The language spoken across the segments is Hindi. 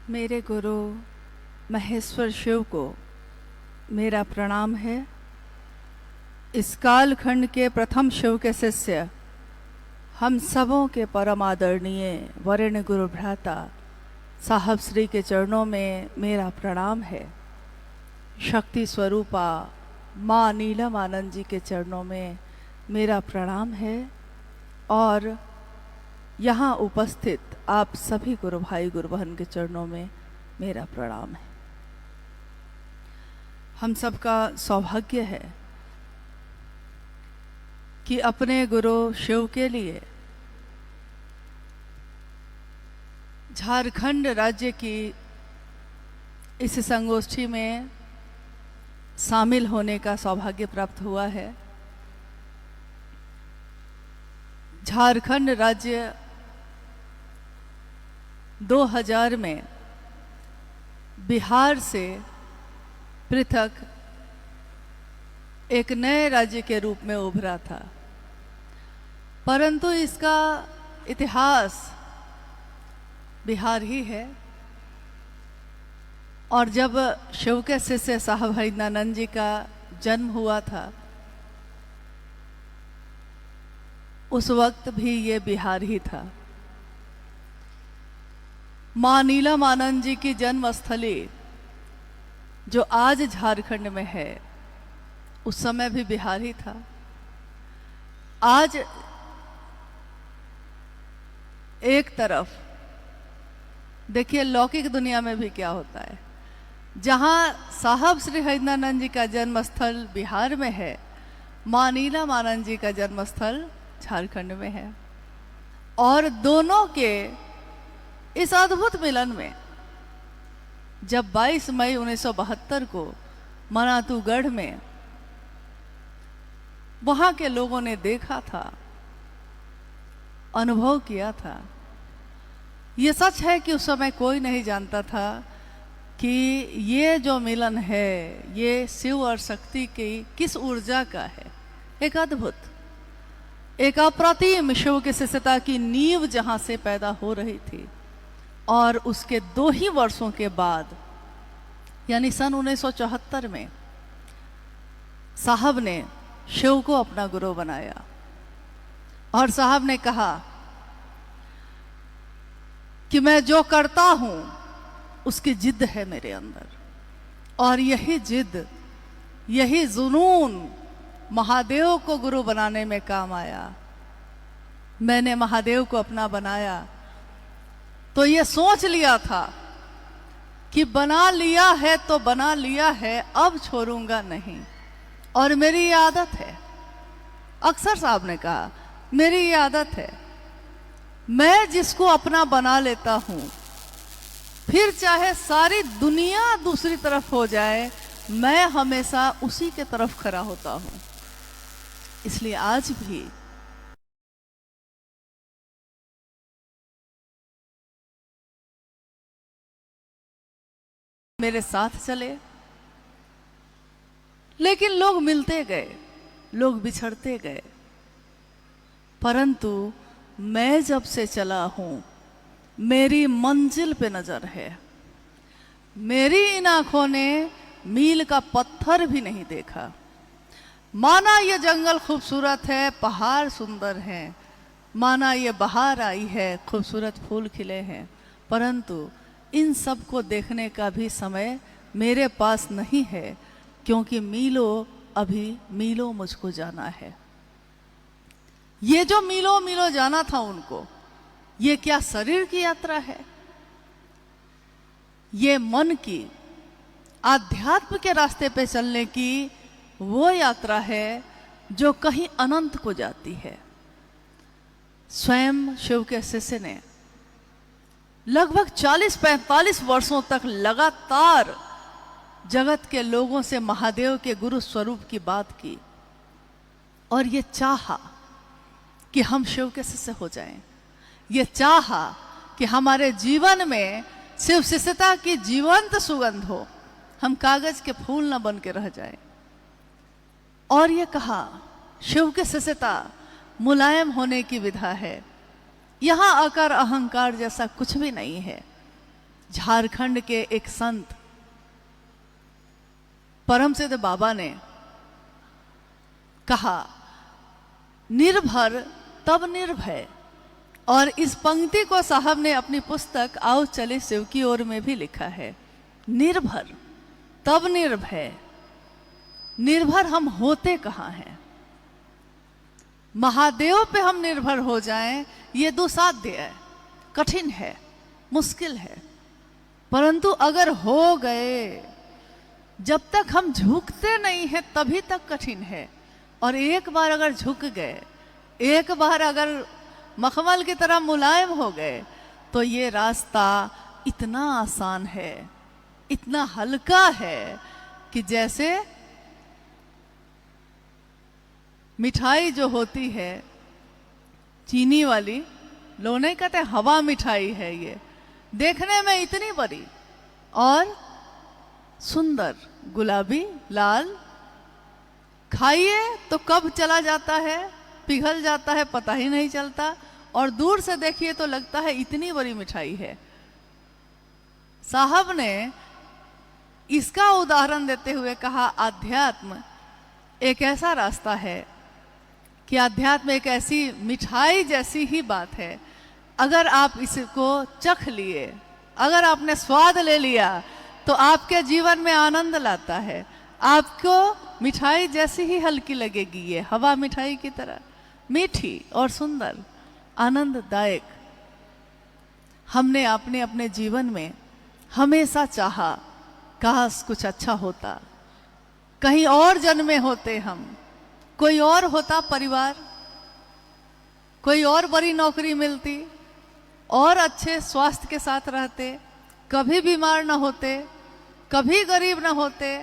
मेरे गुरु महेश्वर शिव को मेरा प्रणाम है। इस कालखंड के प्रथम शिव के शिष्य, हम सबों के परम आदरणीय वरेण्य गुरु भ्राता साहब श्री के चरणों में मेरा प्रणाम है। शक्ति स्वरूपा माँ नीलम आनंद जी के चरणों में मेरा प्रणाम है और यहाँ उपस्थित आप सभी गुरु भाई गुरु बहन के चरणों में मेरा प्रणाम है। हम सबका सौभाग्य है कि अपने गुरु शिव के लिए झारखंड राज्य की इस संगोष्ठी में शामिल होने का सौभाग्य प्राप्त हुआ है। झारखंड राज्य 2000 में बिहार से पृथक एक नए राज्य के रूप में उभरा था, परंतु इसका इतिहास बिहार ही है। और जब शिव के शिष्य साहब हरिनानंद जी का जन्म हुआ था, उस वक्त भी ये बिहार ही था। माँ नीलम आनंद जी की जन्मस्थली जो आज झारखंड में है, उस समय भी बिहार ही था। आज एक तरफ देखिए लौकिक दुनिया में भी क्या होता है, जहाँ साहब श्री हरिनानंद जी का जन्मस्थल बिहार में है, माँ नीलम आनंद जी का जन्मस्थल झारखंड में है। और दोनों के इस अद्भुत मिलन में जब 22 मई 1972 को मनातूगढ़ में वहां के लोगों ने देखा था, अनुभव किया था, ये सच है कि उस समय कोई नहीं जानता था कि ये जो मिलन है ये शिव और शक्ति की किस ऊर्जा का है। एक अद्भुत, एक अप्रतिम शिव की शिष्यता की नींव जहां से पैदा हो रही थी। और उसके 2 ही वर्षों के बाद यानी सन 1974 में साहब ने शिव को अपना गुरु बनाया और साहब ने कहा कि मैं जो करता हूं उसकी जिद है मेरे अंदर, और यही जिद, यही जुनून महादेव को गुरु बनाने में काम आया। मैंने महादेव को अपना बनाया तो ये सोच लिया था कि बना लिया है तो बना लिया है, अब छोड़ूंगा नहीं। और मेरी ये आदत है, अक्सर साहब ने कहा मेरी ये आदत है, मैं जिसको अपना बना लेता हूं, फिर चाहे सारी दुनिया दूसरी तरफ हो जाए, मैं हमेशा उसी के तरफ खड़ा होता हूं। इसलिए आज भी मेरे साथ चले, लेकिन लोग मिलते गए, लोग बिछड़ते गए, परंतु मैं जब से चला हूं मेरी मंजिल पे नजर है। मेरी इन आंखों ने मील का पत्थर भी नहीं देखा। माना ये जंगल खूबसूरत है, पहाड़ सुंदर हैं, माना ये बहार आई है, खूबसूरत फूल खिले हैं, परंतु इन सब को देखने का भी समय मेरे पास नहीं है, क्योंकि मीलों, अभी मीलों मुझको जाना है। ये जो मीलों मीलों जाना था उनको, ये क्या शरीर की यात्रा है? ये मन की, आध्यात्म के रास्ते पे चलने की वो यात्रा है जो कहीं अनंत को जाती है। स्वयं शिव के शिष्य ने लगभग 40-45 वर्षों तक लगातार जगत के लोगों से महादेव के गुरु स्वरूप की बात की और ये चाहा कि हम शिव के शिष्य हो जाएं। ये चाहा कि हमारे जीवन में शिव शिष्यता की जीवंत सुगंध हो, हम कागज के फूल न बन के रह जाएं। और ये कहा शिव के शिष्यता मुलायम होने की विधा है, यहाँ आकर अहंकार जैसा कुछ भी नहीं है। झारखंड के एक संत परम सिद्ध बाबा ने कहा, निर्भर तब निर्भय। और इस पंक्ति को साहब ने अपनी पुस्तक आओ चले शिव की ओर में भी लिखा है। निर्भर तब निर्भय। निर्भर हम होते कहाँ हैं? महादेव पे हम निर्भर हो जाएं, ये दुसाध्य है, कठिन है, मुश्किल है। परंतु अगर हो गए, जब तक हम झुकते नहीं हैं तभी तक कठिन है। और एक बार अगर झुक गए, एक बार अगर मखमल की तरह मुलायम हो गए, तो ये रास्ता इतना आसान है, इतना हल्का है कि जैसे मिठाई जो होती है चीनी वाली, लोग नहीं कहते हवा मिठाई है, ये देखने में इतनी बड़ी और सुंदर, गुलाबी लाल, खाइए तो कब चला जाता है, पिघल जाता है, पता ही नहीं चलता। और दूर से देखिए तो लगता है इतनी बड़ी मिठाई है। साहब ने इसका उदाहरण देते हुए कहा, अध्यात्म एक ऐसा रास्ता है कि अध्यात्म एक ऐसी मिठाई जैसी ही बात है। अगर आप इसको चख लिए, अगर आपने स्वाद ले लिया, तो आपके जीवन में आनंद लाता है। आपको मिठाई जैसी ही हल्की लगेगी, ये हवा मिठाई की तरह मीठी और सुंदर, आनंददायक। हमने अपने अपने जीवन में हमेशा चाहा, काश कुछ अच्छा होता, कहीं और जन्मे होते हम, कोई और होता परिवार, कोई और बड़ी नौकरी मिलती, और अच्छे स्वास्थ्य के साथ रहते, कभी बीमार न होते, कभी गरीब न होते।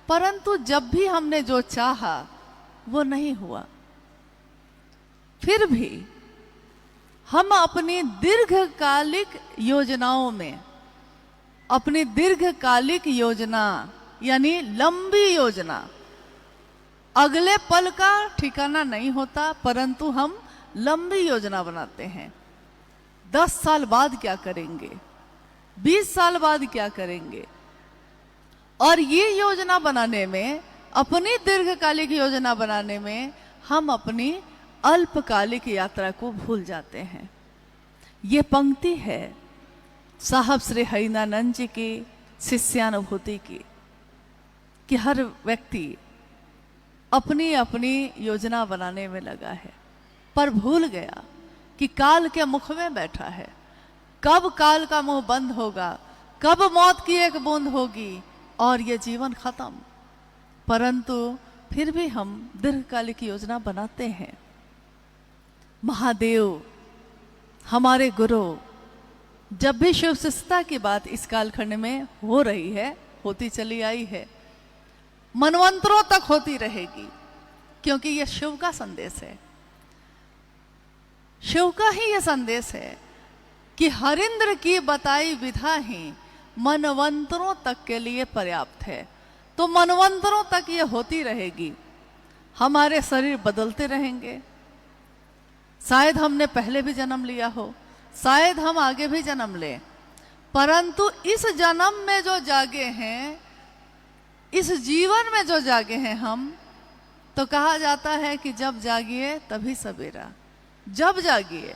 परंतु जब भी हमने जो चाहा वो नहीं हुआ। फिर भी हम अपनी दीर्घकालिक योजनाओं में, अपनी दीर्घकालिक योजना यानी लंबी योजना, अगले पल का ठिकाना नहीं होता, परंतु हम लंबी योजना बनाते हैं। 10 साल बाद क्या करेंगे, 20 साल बाद क्या करेंगे। और ये योजना बनाने में, अपनी दीर्घकालिक योजना बनाने में, हम अपनी अल्पकालिक यात्रा को भूल जाते हैं। ये पंक्ति है साहब श्री हरिनानंद जी की शिष्यानुभूति की, कि हर व्यक्ति अपनी अपनी योजना बनाने में लगा है, पर भूल गया कि काल के मुख में बैठा है। कब काल का मुंह बंद होगा, कब मौत की एक बूंद होगी और ये जीवन खत्म। परंतु फिर भी हम दीर्घकालिक योजना बनाते हैं। महादेव हमारे गुरु, जब भी शिव शिष्टता की बात इस कालखंड में हो रही है, होती चली आई है, मनवंतरों तक होती रहेगी, क्योंकि यह शिव का संदेश है। शिव का ही यह संदेश है कि हरिंद्र की बताई विधा ही मनवंतरों तक के लिए पर्याप्त है। तो मनवंतरों तक ये होती रहेगी। हमारे शरीर बदलते रहेंगे, शायद हमने पहले भी जन्म लिया हो, शायद हम आगे भी जन्म लें, परंतु इस जन्म में जो जागे हैं, इस जीवन में जो जागे हैं हम, तो कहा जाता है कि जब जागिए तभी सवेरा। जब जागिए,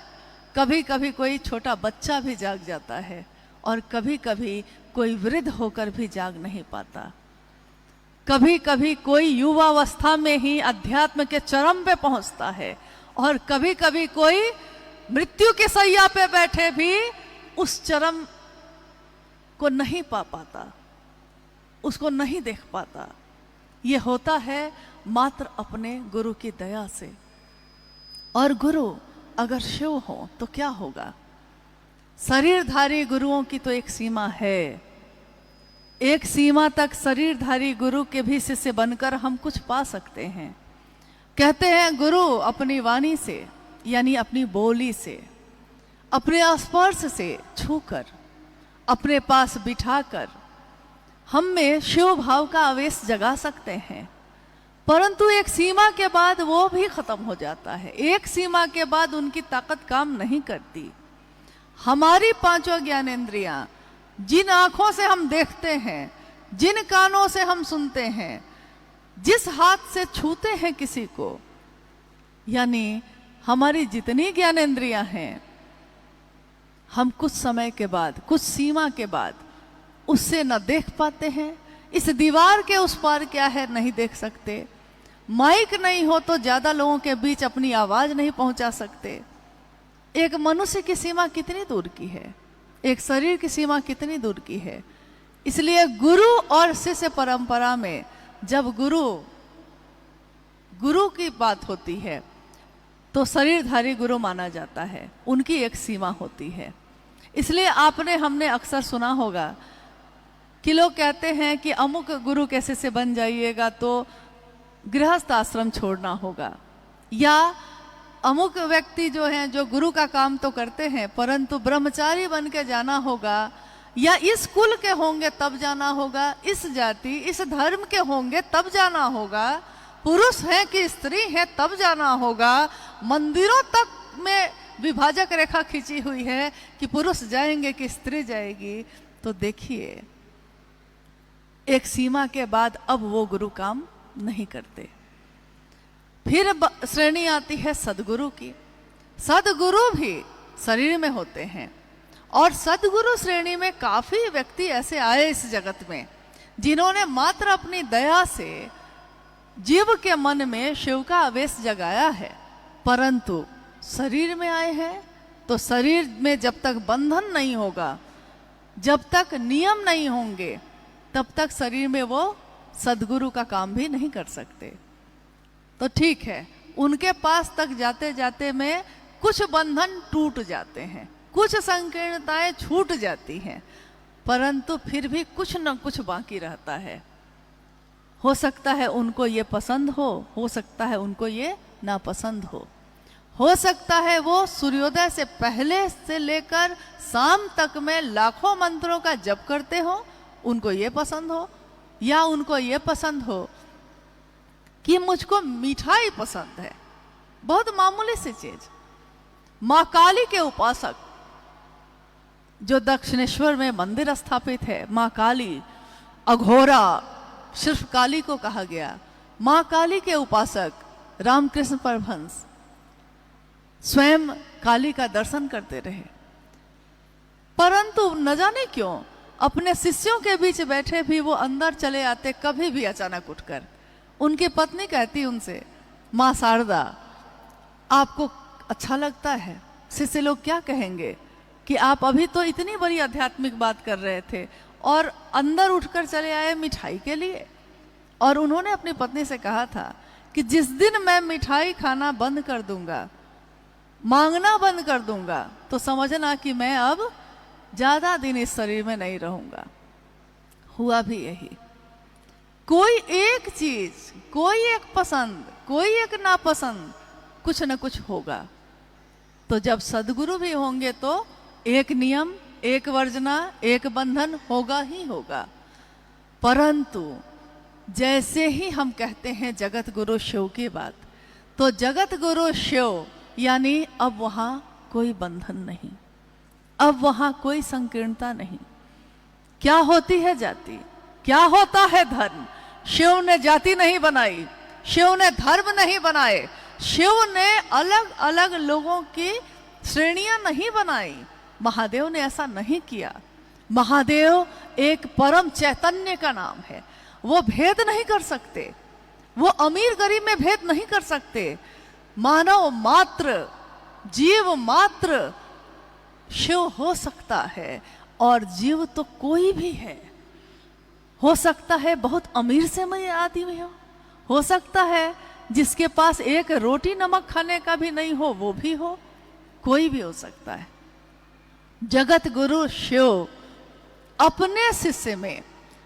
कभी कभी कोई छोटा बच्चा भी जाग जाता है, और कभी कभी कोई वृद्ध होकर भी जाग नहीं पाता। कभी कभी कोई युवावस्था में ही अध्यात्म के चरम पे पहुंचता है, और कभी कभी कोई मृत्यु के सैया पे बैठे भी उस चरम को नहीं पा पाता, उसको नहीं देख पाता। ये होता है मात्र अपने गुरु की दया से। और गुरु अगर शिव हो तो क्या होगा? शरीरधारी गुरुओं की तो एक सीमा है, एक सीमा तक शरीरधारी गुरु के भी शिष्य बनकर हम कुछ पा सकते हैं। कहते हैं गुरु अपनी वाणी से, यानी अपनी बोली से, अपने स्पर्श से छूकर, अपने पास बिठाकर हम में शिव भाव का आवेश जगा सकते हैं। परंतु एक सीमा के बाद वो भी खत्म हो जाता है। एक सीमा के बाद उनकी ताकत काम नहीं करती। हमारी 5 ज्ञानेंद्रियां जिन आंखों से हम देखते हैं, जिन कानों से हम सुनते हैं, जिस हाथ से छूते हैं किसी को, यानी हमारी जितनी ज्ञानेंद्रियां हैं, हम कुछ समय के बाद, कुछ सीमा के बाद उससे न देख पाते हैं। इस दीवार के उस पार क्या है नहीं देख सकते। माइक नहीं हो तो ज्यादा लोगों के बीच अपनी आवाज नहीं पहुंचा सकते। एक मनुष्य की सीमा कितनी दूर की है, एक शरीर की सीमा कितनी दूर की है। इसलिए गुरु और शिष्य परंपरा में जब गुरु की बात होती है तो शरीरधारी गुरु माना जाता है, उनकी एक सीमा होती है। इसलिए हमने अक्सर सुना होगा कि लोग कहते हैं कि अमुक गुरु के शिष्य बन जाइएगा तो गृहस्थ आश्रम छोड़ना होगा, या अमुक व्यक्ति जो हैं जो गुरु का काम तो करते हैं परंतु ब्रह्मचारी बन के जाना होगा, या इस कुल के होंगे तब जाना होगा, इस जाति इस धर्म के होंगे तब जाना होगा, पुरुष हैं कि स्त्री हैं तब जाना होगा। मंदिरों तक में विभाजक रेखा खींची हुई है कि पुरुष जाएंगे कि स्त्री जाएगी। तो देखिए, एक सीमा के बाद अब वो गुरु काम नहीं करते। फिर श्रेणी आती है सदगुरु की। सदगुरु भी शरीर में होते हैं, और सदगुरु श्रेणी में काफी व्यक्ति ऐसे आए इस जगत में जिन्होंने मात्र अपनी दया से जीव के मन में शिव का आवेश जगाया है, परंतु शरीर में आए हैं तो शरीर में जब तक बंधन नहीं होगा, जब तक नियम नहीं होंगे, तब तक शरीर में वो सदगुरु का काम भी नहीं कर सकते। तो ठीक है, उनके पास तक जाते जाते में कुछ बंधन टूट जाते हैं, कुछ संकीर्णताएं छूट जाती हैं, परंतु फिर भी कुछ न कुछ बाकी रहता है। हो सकता है उनको ये पसंद हो सकता है उनको ये नापसंद हो सकता है वो सूर्योदय से पहले से लेकर शाम तक में लाखों मंत्रों का जप करते हो, उनको ये पसंद हो, या उनको ये पसंद हो कि मुझको मिठाई पसंद है, बहुत मामूली सी चीज। माँ काली के उपासक जो दक्षिणेश्वर में मंदिर स्थापित है, माँ काली, अघोरा सिर्फ काली को कहा गया। माँ काली के उपासक रामकृष्ण परमहंस स्वयं काली का दर्शन करते रहे, परंतु न जाने क्यों अपने शिष्यों के बीच बैठे भी वो अंदर चले आते, कभी भी अचानक उठकर। उनकी पत्नी कहती उनसे, माँ शारदा, आपको अच्छा लगता है? शिष्य लोग क्या कहेंगे कि आप अभी तो इतनी बड़ी आध्यात्मिक बात कर रहे थे और अंदर उठकर चले आए मिठाई के लिए। और उन्होंने अपनी पत्नी से कहा था कि जिस दिन मैं मिठाई खाना बंद कर दूंगा, मांगना बंद कर दूंगा, तो समझना कि मैं अब ज्यादा दिन इस शरीर में नहीं रहूंगा। हुआ भी यही। कोई एक चीज, कोई एक पसंद, कोई एक नापसंद, कुछ न कुछ होगा। तो जब सदगुरु भी होंगे तो एक नियम, एक वर्जना, एक बंधन होगा ही होगा। परंतु जैसे ही हम कहते हैं जगत गुरु शिव की बात, तो जगत गुरु शिव यानी अब वहां कोई बंधन नहीं, अब वहां कोई संकीर्णता नहीं। क्या होती है जाति, क्या होता है धर्म? शिव ने जाति नहीं बनाई, शिव ने धर्म नहीं बनाए, शिव ने अलग अलग लोगों की श्रेणियां नहीं बनाई। महादेव ने ऐसा नहीं किया। महादेव एक परम चैतन्य का नाम है, वो भेद नहीं कर सकते, वो अमीर गरीब में भेद नहीं कर सकते। मानव मात्र, जीव मात्र शिव हो सकता है, और जीव तो कोई भी है। हो सकता है बहुत अमीर से मैं आदमी हो सकता है जिसके पास एक रोटी नमक खाने का भी नहीं हो, वो भी हो, कोई भी हो सकता है। जगत गुरु शिव अपने शिष्य में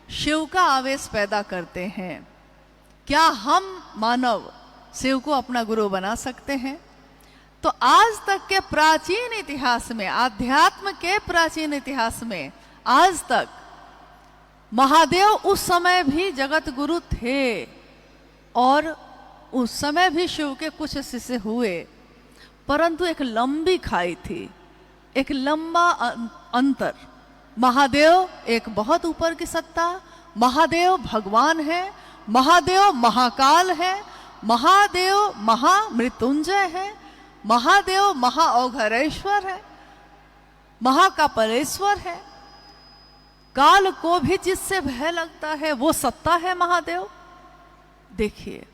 शिव का आवेश पैदा करते हैं। क्या हम मानव शिव को अपना गुरु बना सकते हैं? तो आज तक के प्राचीन इतिहास में, आध्यात्म के प्राचीन इतिहास में आज तक महादेव उस समय भी जगत गुरु थे, और उस समय भी शिव के कुछ शिष्य हुए, परंतु एक लंबी खाई थी, एक लंबा अंतर। महादेव एक बहुत ऊपर की सत्ता, महादेव भगवान है, महादेव महाकाल है, महादेव महामृत्युंजय है, महादेव महाऔघरेश्वर है, महाकापलेश्वर है। काल को भी जिससे भय लगता है वो सत्ता है महादेव। देखिए,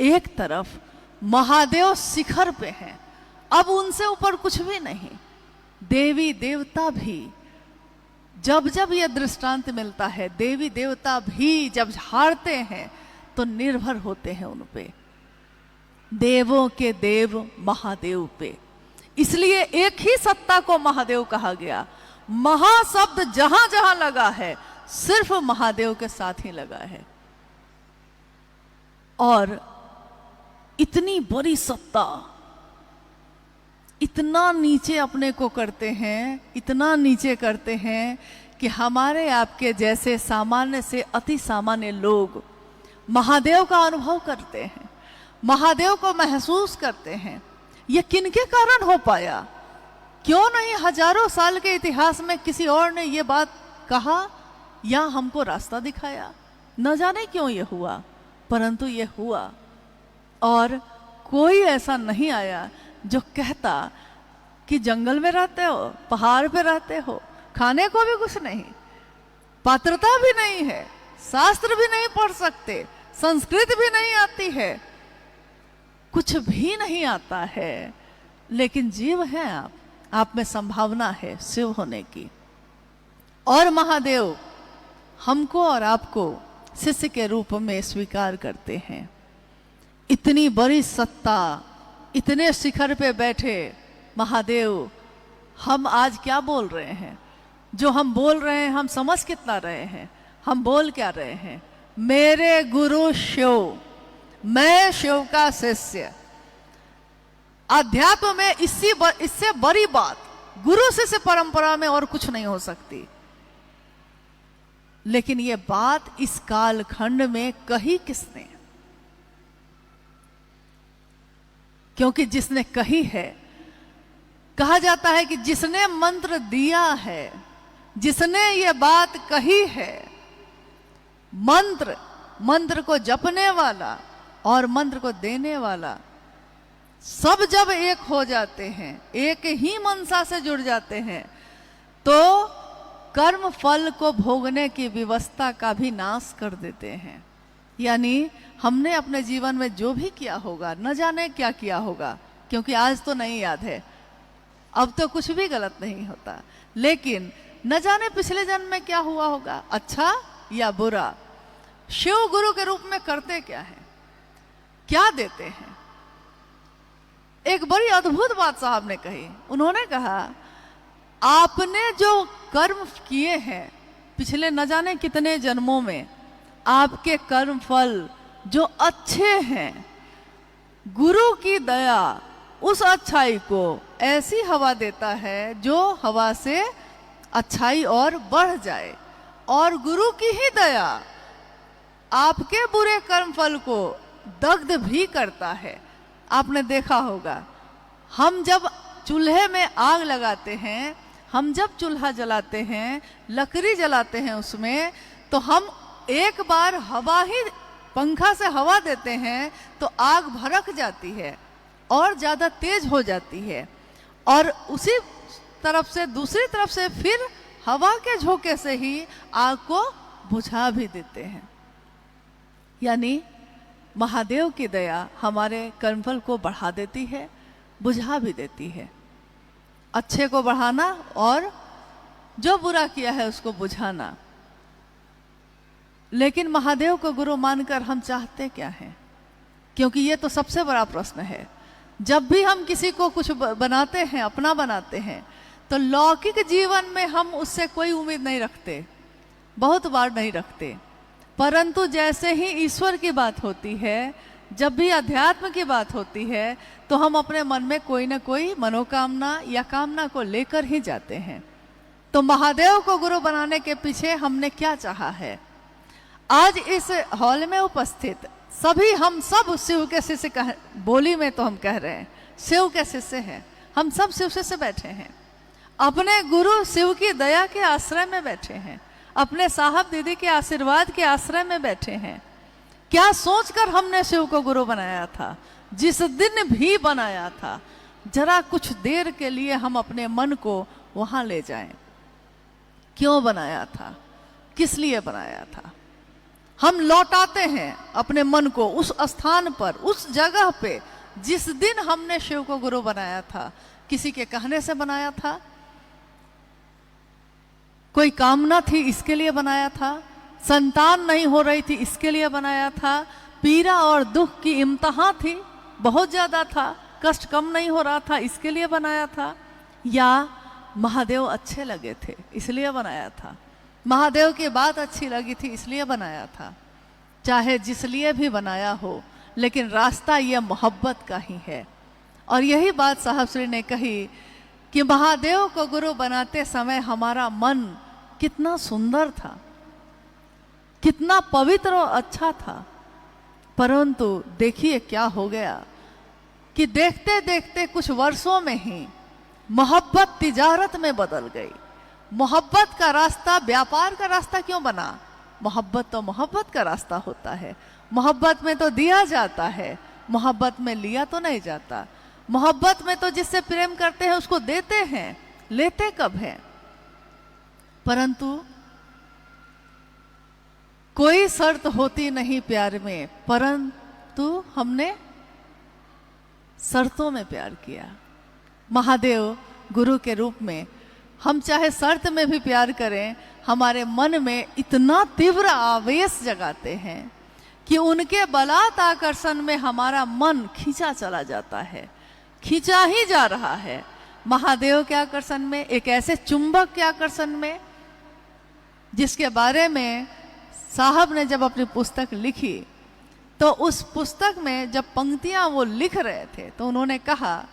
एक तरफ महादेव शिखर पे हैं, अब उनसे ऊपर कुछ भी नहीं। देवी देवता भी, जब जब यह दृष्टांत मिलता है, देवी देवता भी जब हारते हैं तो निर्भर होते हैं उन पे, देवों के देव महादेव पे। इसलिए एक ही सत्ता को महादेव कहा गया। महाशब्द जहां जहां लगा है सिर्फ महादेव के साथ ही लगा है। और इतनी बड़ी सत्ता, इतना नीचे अपने को करते हैं, इतना नीचे करते हैं कि हमारे आपके जैसे सामान्य से अति सामान्य लोग महादेव का अनुभव करते हैं, महादेव को महसूस करते हैं। ये किनके कारण हो पाया? क्यों नहीं हजारों साल के इतिहास में किसी और ने ये बात कहा या हमको रास्ता दिखाया? न जाने क्यों ये हुआ, परंतु ये हुआ। और कोई ऐसा नहीं आया जो कहता कि जंगल में रहते हो, पहाड़ पे रहते हो, खाने को भी कुछ नहीं, पात्रता भी नहीं है, शास्त्र भी नहीं पढ़ सकते, संस्कृत भी नहीं आती है, कुछ भी नहीं आता है, लेकिन जीव हैं आप में संभावना है शिव होने की। और महादेव हमको और आपको शिष्य के रूप में स्वीकार करते हैं। इतनी बड़ी सत्ता, इतने शिखर पे बैठे महादेव, हम आज क्या बोल रहे हैं? जो हम बोल रहे हैं हम समझ कितना रहे हैं? हम बोल क्या रहे हैं? मेरे गुरु शिव, मैं शिव का शिष्य। अध्यात्म में इससे बड़ी बात गुरु शिष्य परंपरा में और कुछ नहीं हो सकती। लेकिन ये बात इस कालखंड में कही किसने? क्योंकि जिसने कही है, कहा जाता है कि जिसने मंत्र दिया है, जिसने ये बात कही है, मंत्र को जपने वाला और मंत्र को देने वाला सब जब एक हो जाते हैं, एक ही मनसा से जुड़ जाते हैं, तो कर्म फल को भोगने की व्यवस्था का भी नाश कर देते हैं। यानी हमने अपने जीवन में जो भी किया होगा, न जाने क्या किया होगा, क्योंकि आज तो नहीं याद है, अब तो कुछ भी गलत नहीं होता, लेकिन न जाने पिछले जन्म में क्या हुआ होगा, अच्छा या बुरा। शिव गुरु के रूप में करते क्या है, क्या देते हैं? एक बड़ी अद्भुत बात साहब ने कही। उन्होंने कहा, आपने जो कर्म किए हैं पिछले न जाने कितने जन्मों में, आपके कर्म फल जो अच्छे हैं, गुरु की दया उस अच्छाई को ऐसी हवा देता है जो हवा से अच्छाई और बढ़ जाए, और गुरु की ही दया आपके बुरे कर्म फल को दग्ध भी करता है। आपने देखा होगा, हम जब चूल्हे में आग लगाते हैं, हम जब चूल्हा जलाते हैं, लकड़ी जलाते हैं उसमें, तो हम एक बार हवा ही, पंखा से हवा देते हैं तो आग भड़क जाती है और ज़्यादा तेज हो जाती है, और उसी तरफ से दूसरी तरफ से फिर हवा के झोंके से ही आग को बुझा भी देते हैं। यानी महादेव की दया हमारे कर्मफल को बढ़ा देती है, बुझा भी देती है। अच्छे को बढ़ाना और जो बुरा किया है उसको बुझाना। लेकिन महादेव को गुरु मानकर हम चाहते क्या हैं? क्योंकि ये तो सबसे बड़ा प्रश्न है। जब भी हम किसी को कुछ बनाते हैं, अपना बनाते हैं, तो लौकिक जीवन में हम उससे कोई उम्मीद नहीं रखते, बहुत बार नहीं रखते। परंतु जैसे ही ईश्वर की बात होती है, जब भी अध्यात्म की बात होती है, तो हम अपने मन में कोई ना कोई मनोकामना या कामना को लेकर ही जाते हैं। तो महादेव को गुरु बनाने के पीछे हमने क्या चाहा है? आज इस हॉल में उपस्थित सभी, हम सब शिव के शिष्य बोली में तो हम कह रहे हैं शिव के शिष्य हैं, हम सब शिव से बैठे हैं। अपने गुरु शिव की दया के आश्रय में बैठे हैं, अपने साहब दीदी के आशीर्वाद के आश्रय में बैठे हैं। क्या सोचकर हमने शिव को गुरु बनाया था? जिस दिन भी बनाया था, जरा कुछ देर के लिए हम अपने मन को वहां ले जाएं। क्यों बनाया था? किस लिए बनाया था? हम लौटाते हैं अपने मन को उस स्थान पर, उस जगह पे जिस दिन हमने शिव को गुरु बनाया था। किसी के कहने से बनाया था, कोई कामना थी इसके लिए बनाया था, संतान नहीं हो रही थी इसके लिए बनाया था, पीड़ा और दुख की इम्तिहान थी, बहुत ज्यादा था, कष्ट कम नहीं हो रहा था इसके लिए बनाया था, या महादेव अच्छे लगे थे इसलिए बनाया था, महादेव की बात अच्छी लगी थी इसलिए बनाया था। चाहे जिस लिए भी बनाया हो, लेकिन रास्ता यह मोहब्बत का ही है। और यही बात साहब श्री ने कही कि महादेव को गुरु बनाते समय हमारा मन कितना सुंदर था, कितना पवित्र और अच्छा था। परंतु देखिए क्या हो गया कि देखते देखते कुछ वर्षों में ही मोहब्बत तिजारत में बदल गई। मोहब्बत का रास्ता व्यापार का रास्ता क्यों बना? मोहब्बत तो मोहब्बत का रास्ता होता है। मोहब्बत में तो दिया जाता है, मोहब्बत में लिया तो नहीं जाता। मोहब्बत में तो जिससे प्रेम करते हैं उसको देते हैं, लेते कब हैं? परंतु कोई शर्त होती नहीं प्यार में, परंतु हमने शर्तों में प्यार किया। महादेव गुरु के रूप में हम चाहे शर्त में भी प्यार करें, हमारे मन में इतना तीव्र आवेश जगाते हैं कि उनके बलात् आकर्षण में हमारा मन खींचा चला जाता है, खींचा ही जा रहा है महादेव के आकर्षण में, एक ऐसे चुंबक के आकर्षण में जिसके बारे में साहब ने जब अपनी पुस्तक लिखी तो उस पुस्तक में जब पंक्तियां वो लिख रहे थे तो उन्होंने कहा,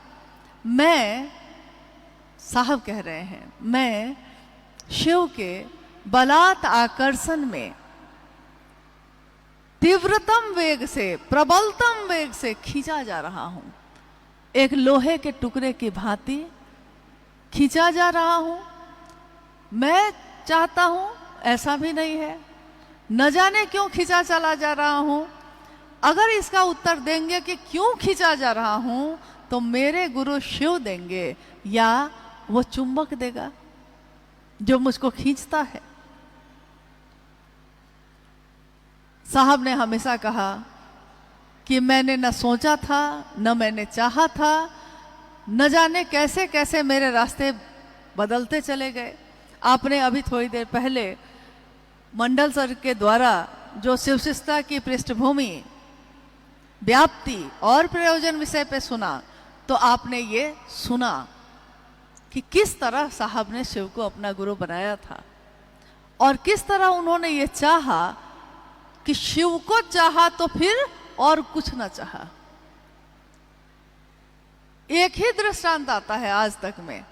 मैं, साहब कह रहे हैं, मैं शिव के बलात् आकर्षण में तीव्रतम वेग से, प्रबलतम वेग से खींचा जा रहा हूं, एक लोहे के टुकड़े की भांति खींचा जा रहा हूं। मैं चाहता हूं ऐसा भी नहीं है, न जाने क्यों खींचा चला जा रहा हूं। अगर इसका उत्तर देंगे कि क्यों खींचा जा रहा हूं, तो मेरे गुरु शिव देंगे या वो चुंबक देगा जो मुझको खींचता है। साहब ने हमेशा कहा कि मैंने न सोचा था, न मैंने चाहा था, न जाने कैसे कैसे मेरे रास्ते बदलते चले गए। आपने अभी थोड़ी देर पहले मंडल सर के द्वारा जो शिवशिष्टता की पृष्ठभूमि, व्याप्ति और प्रयोजन विषय पे सुना, तो आपने ये सुना कि किस तरह साहब ने शिव को अपना गुरु बनाया था और किस तरह उन्होंने ये चाहा कि शिव को चाहा तो फिर और कुछ ना चाहा। एक ही दृष्टांत आता है आज तक में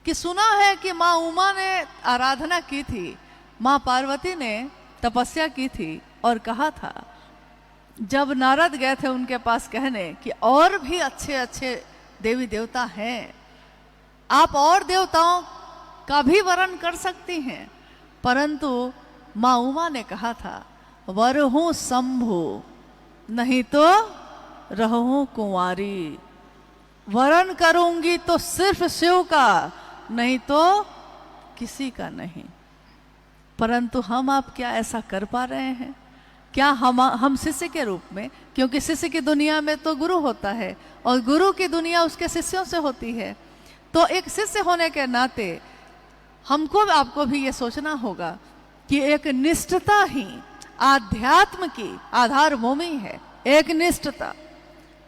कि सुना है कि माँ उमा ने आराधना की थी, माँ पार्वती ने तपस्या की थी और कहा था, जब नारद गए थे उनके पास कहने कि और भी अच्छे अच्छे देवी देवता हैं, आप और देवताओं का भी वर्ण कर सकती हैं, परंतु माँ उमा ने कहा था, वर हूं शंभु नहीं तो रहूं कुंवारी, वरण करूंगी तो सिर्फ शिव का, नहीं तो किसी का नहीं। परंतु हम आप क्या ऐसा कर पा रहे हैं? क्या हम शिष्य के रूप में, क्योंकि शिष्य की दुनिया में तो गुरु होता है और गुरु की दुनिया उसके शिष्यों से होती है, तो एक शिष्य होने के नाते हमको आपको भी ये सोचना होगा कि एक निष्ठता ही आध्यात्म की आधार भूमि है। एक निष्ठता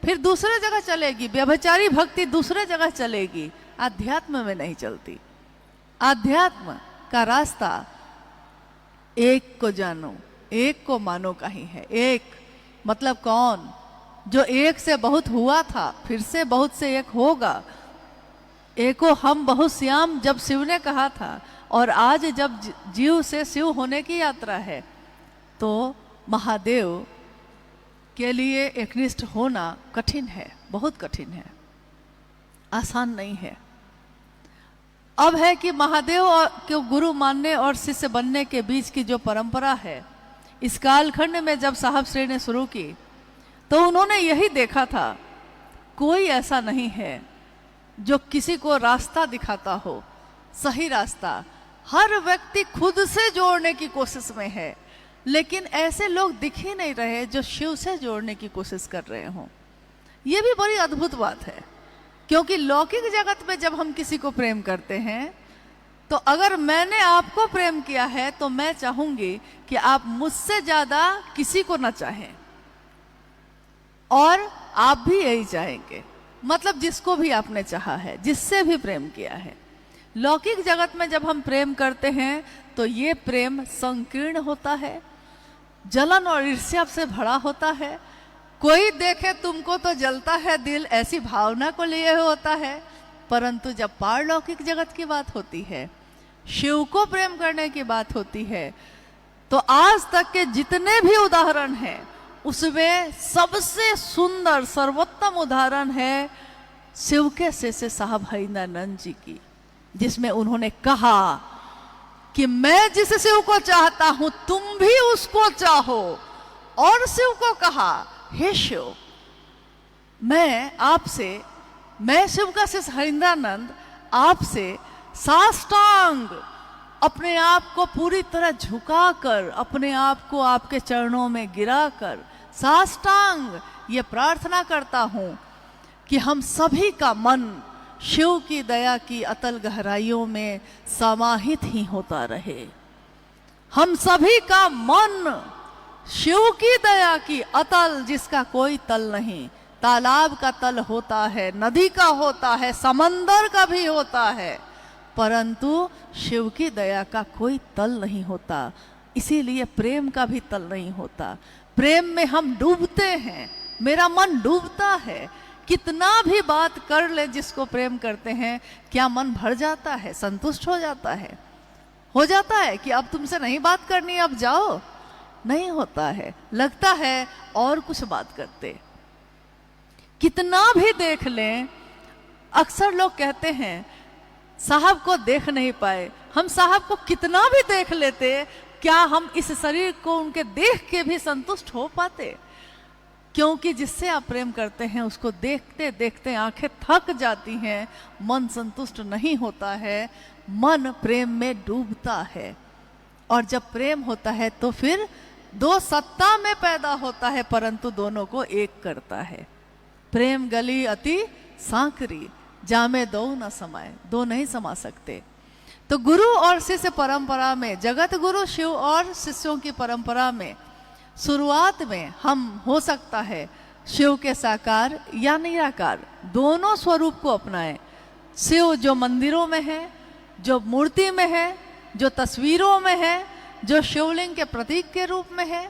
फिर दूसरे जगह चलेगी, व्यभिचारी भक्ति दूसरे जगह चलेगी, आध्यात्म में नहीं चलती। आध्यात्म का रास्ता एक को जानो, एक को मानो का ही है। एक मतलब कौन? जो एक से बहुत हुआ था, फिर से बहुत से एक होगा। एको हम बहुत श्याम जब शिव ने कहा था, और आज जब जीव से शिव होने की यात्रा है, तो महादेव के लिए एकनिष्ठ होना कठिन है, बहुत कठिन है, आसान नहीं है। अब है कि महादेव को गुरु मानने और शिष्य बनने के बीच की जो परंपरा है, इस कालखंड में जब साहब श्री ने शुरू की तो उन्होंने यही देखा था, कोई ऐसा नहीं है जो किसी को रास्ता दिखाता हो, सही रास्ता। हर व्यक्ति खुद से जोड़ने की कोशिश में है, लेकिन ऐसे लोग दिख ही नहीं रहे जो शिव से जोड़ने की कोशिश कर रहे हों। ये भी बड़ी अद्भुत बात है, क्योंकि लौकिक जगत में जब हम किसी को प्रेम करते हैं तो अगर मैंने आपको प्रेम किया है तो मैं चाहूंगी कि आप मुझसे ज्यादा किसी को ना चाहें, और आप भी यही चाहेंगे, मतलब जिसको भी आपने चाहा है, जिससे भी प्रेम किया है। लौकिक जगत में जब हम प्रेम करते हैं तो ये प्रेम संकीर्ण होता है, जलन और ईर्ष्या से भरा होता है। कोई देखे तुमको तो जलता है दिल, ऐसी भावना को लिए होता है। परंतु जब पारलौकिक जगत की बात होती है, शिव को प्रेम करने की बात होती है, तो आज तक के जितने भी उदाहरण हैं उसमें सबसे सुंदर सर्वोत्तम उदाहरण है शिव के शिष्य साहब हरिंदरानंद जी की, जिसमें उन्होंने कहा कि मैं जिस शिव को चाहता हूं तुम भी उसको चाहो। और शिव को कहा, हे शिव, मैं शिव का शिष्य हरिंदरानंद आपसे साष्टांग अपने आप को पूरी तरह झुकाकर, अपने आप को आपके चरणों में गिराकर साष्टांग ये प्रार्थना करता हूं कि हम सभी का मन शिव की दया की अतल गहराइयों में समाहित ही होता रहे। हम सभी का मन शिव की दया की अतल, जिसका कोई तल नहीं, तालाब का तल होता है, नदी का होता है, समंदर का भी होता है, परंतु शिव की दया का कोई तल नहीं होता। इसीलिए प्रेम का भी तल नहीं होता। प्रेम में हम डूबते हैं, मेरा मन डूबता है। कितना भी बात कर ले जिसको प्रेम करते हैं, क्या मन भर जाता है, संतुष्ट हो जाता है कि अब तुमसे नहीं बात करनी, अब जाओ? नहीं होता है, लगता है और कुछ बात करते। कितना भी देख लें, अक्सर लोग कहते हैं साहब को देख नहीं पाए। हम साहब को कितना भी देख लेते, क्या हम इस शरीर को उनके देख के भी संतुष्ट हो पाते? क्योंकि जिससे आप प्रेम करते हैं उसको देखते देखते आंखें थक जाती हैं, मन संतुष्ट नहीं होता है, मन प्रेम में डूबता है। और जब प्रेम होता है तो फिर दो सत्ता में पैदा होता है, परंतु दोनों को एक करता है। प्रेम गली अति सांकरी, जामे दो न समाए, दो नहीं समा सकते। तो गुरु और शिष्य परंपरा में, जगत गुरु शिव और शिष्यों की परंपरा में शुरुआत में हम हो सकता है शिव के साकार या निराकार दोनों स्वरूप को अपनाएं। शिव जो मंदिरों में है, जो मूर्ति में है, जो तस्वीरों में है, जो शिवलिंग के प्रतीक के रूप में है,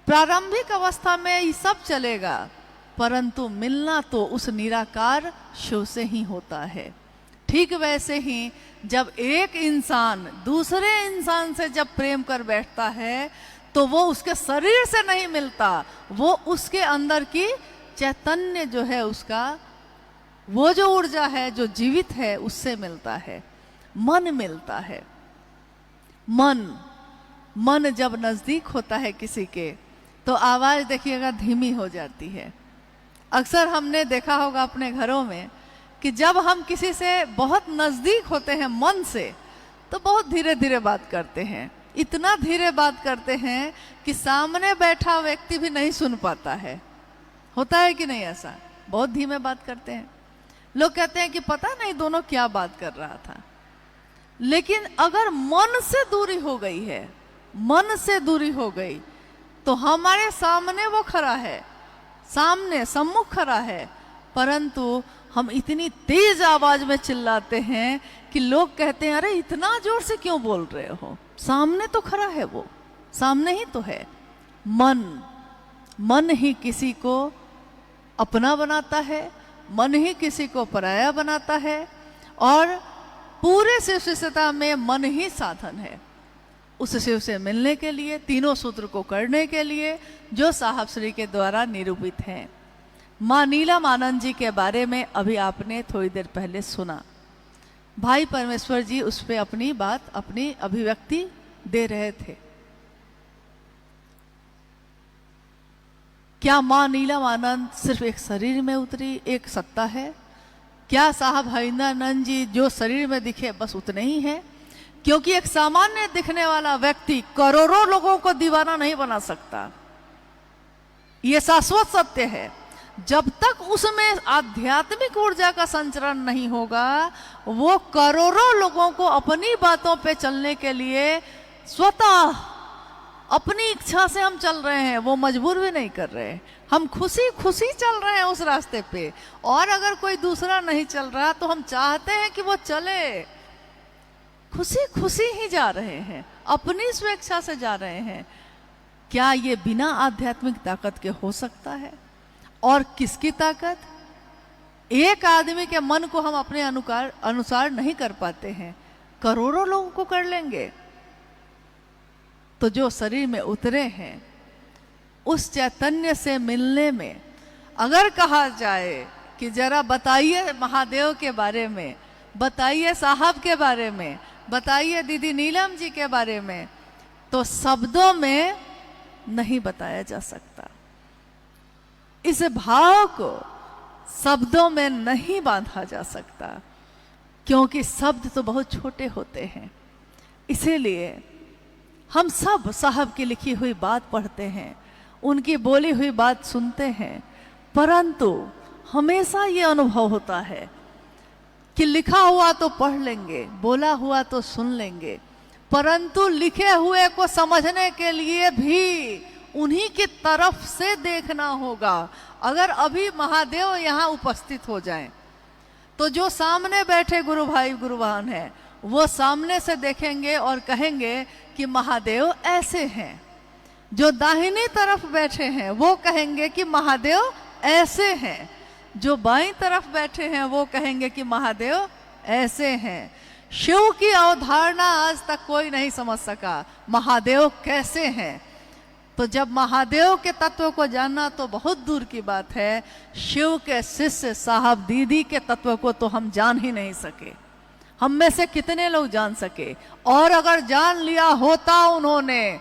प्रारंभिक अवस्था में ये सब चलेगा, परंतु मिलना तो उस निराकार शिव से ही होता है। ठीक वैसे ही जब एक इंसान दूसरे इंसान से जब प्रेम कर बैठता है तो वो उसके शरीर से नहीं मिलता, वो उसके अंदर की चैतन्य जो है, उसका वो जो ऊर्जा है जो जीवित है उससे मिलता है, मन मिलता है। मन जब नजदीक होता है किसी के तो आवाज देखिएगा धीमी हो जाती है। अक्सर हमने देखा होगा अपने घरों में कि जब हम किसी से बहुत नजदीक होते हैं मन से, तो बहुत धीरे धीरे बात करते हैं। इतना धीरे बात करते हैं कि सामने बैठा व्यक्ति भी नहीं सुन पाता है। होता है कि नहीं ऐसा? बहुत धीमे बात करते हैं। लोग कहते हैं कि पता नहीं दोनों क्या बात कर रहा था। लेकिन अगर मन से दूरी हो गई है, मन से दूरी हो गई, तो हमारे सामने वो खड़ा है, सामने सम्मुख खड़ा है, परंतु हम इतनी तेज आवाज में चिल्लाते हैं कि लोग कहते हैं अरे इतना जोर से क्यों बोल रहे हो, सामने तो खड़ा है, वो सामने ही तो है। मन ही किसी को अपना बनाता है, मन ही किसी को पराया बनाता है, और पूरे शिष्यता में मन ही साधन है उस शिव से मिलने के लिए, तीनों सूत्र को करने के लिए जो साहब श्री के द्वारा निरूपित हैं। मां नीलम आनंद जी के बारे में अभी आपने थोड़ी देर पहले सुना। भाई परमेश्वर जी उस पे अपनी बात, अपनी अभिव्यक्ति दे रहे थे। क्या मां नीलम आनंद सिर्फ एक शरीर में उतरी, एक सत्ता है? क्या साहब हरिंदरानंद जी जो शरीर में दिखे बस उतने ही है? क्योंकि एक सामान्य दिखने वाला व्यक्ति करोड़ों लोगों को दीवाना नहीं बना सकता, यह शाश्वत सत्य है। जब तक उसमें आध्यात्मिक ऊर्जा का संचरण नहीं होगा, वो करोड़ों लोगों को अपनी बातों पे चलने के लिए स्वतः अपनी इच्छा से हम चल रहे हैं, वो मजबूर भी नहीं कर रहे, हम खुशी खुशी चल रहे हैं उस रास्ते पे। और अगर कोई दूसरा नहीं चल रहा तो हम चाहते हैं कि वो चले, खुशी खुशी ही जा रहे हैं, अपनी स्वेच्छा से जा रहे हैं। क्या ये बिना आध्यात्मिक ताकत के हो सकता है? और किसकी ताकत? एक आदमी के मन को हम अपने अनुसार नहीं कर पाते हैं, करोड़ों लोगों को कर लेंगे। तो जो शरीर में उतरे हैं उस चैतन्य से मिलने में अगर कहा जाए कि जरा बताइए महादेव के बारे में, बताइए साहब के बारे में, बताइए दीदी नीलम जी के बारे में, तो शब्दों में नहीं बताया जा सकता। इस भाव को शब्दों में नहीं बांधा जा सकता, क्योंकि शब्द तो बहुत छोटे होते हैं। इसीलिए हम सब साहब की लिखी हुई बात पढ़ते हैं, उनकी बोली हुई बात सुनते हैं, परंतु हमेशा ये अनुभव होता है कि लिखा हुआ तो पढ़ लेंगे, बोला हुआ तो सुन लेंगे, परंतु लिखे हुए को समझने के लिए भी उन्हीं की तरफ से देखना होगा। अगर अभी महादेव यहाँ उपस्थित हो जाएं, तो जो सामने बैठे गुरु भाई गुरु बहन है वो सामने से देखेंगे और कहेंगे कि महादेव ऐसे हैं। जो दाहिनी तरफ बैठे हैं वो कहेंगे कि महादेव ऐसे हैं। जो बाईं तरफ बैठे हैं वो कहेंगे कि महादेव ऐसे हैं। शिव की अवधारणा आज तक कोई नहीं समझ सका, महादेव कैसे हैं। तो जब महादेव के तत्व को जानना तो बहुत दूर की बात है, शिव के शिष्य साहब दीदी के तत्व को तो हम जान ही नहीं सके। हम में से कितने लोग जान सके? और अगर जान लिया होता उन्होंने,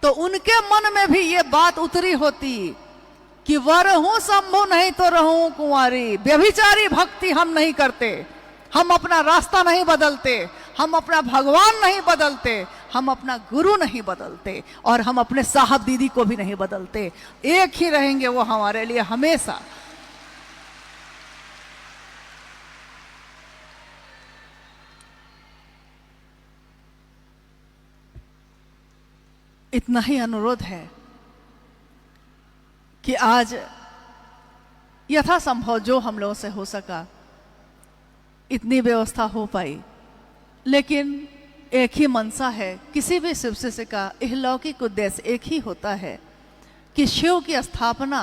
तो उनके मन में भी ये बात उतरी होती कि वर हूं शंभु नहीं तो रहूं कुंवारी। व्यभिचारी भक्ति हम नहीं करते, हम अपना रास्ता नहीं बदलते, हम अपना भगवान नहीं बदलते, हम अपना गुरु नहीं बदलते, और हम अपने साहब दीदी को भी नहीं बदलते। एक ही रहेंगे वो हमारे लिए हमेशा। इतना ही अनुरोध है कि आज यथासंभव जो हम लोगों से हो सका इतनी व्यवस्था हो पाई, लेकिन एक ही मनसा है, किसी भी शिव शिष्य का इहलौकिक उद्देश्य एक ही होता है कि शिव की स्थापना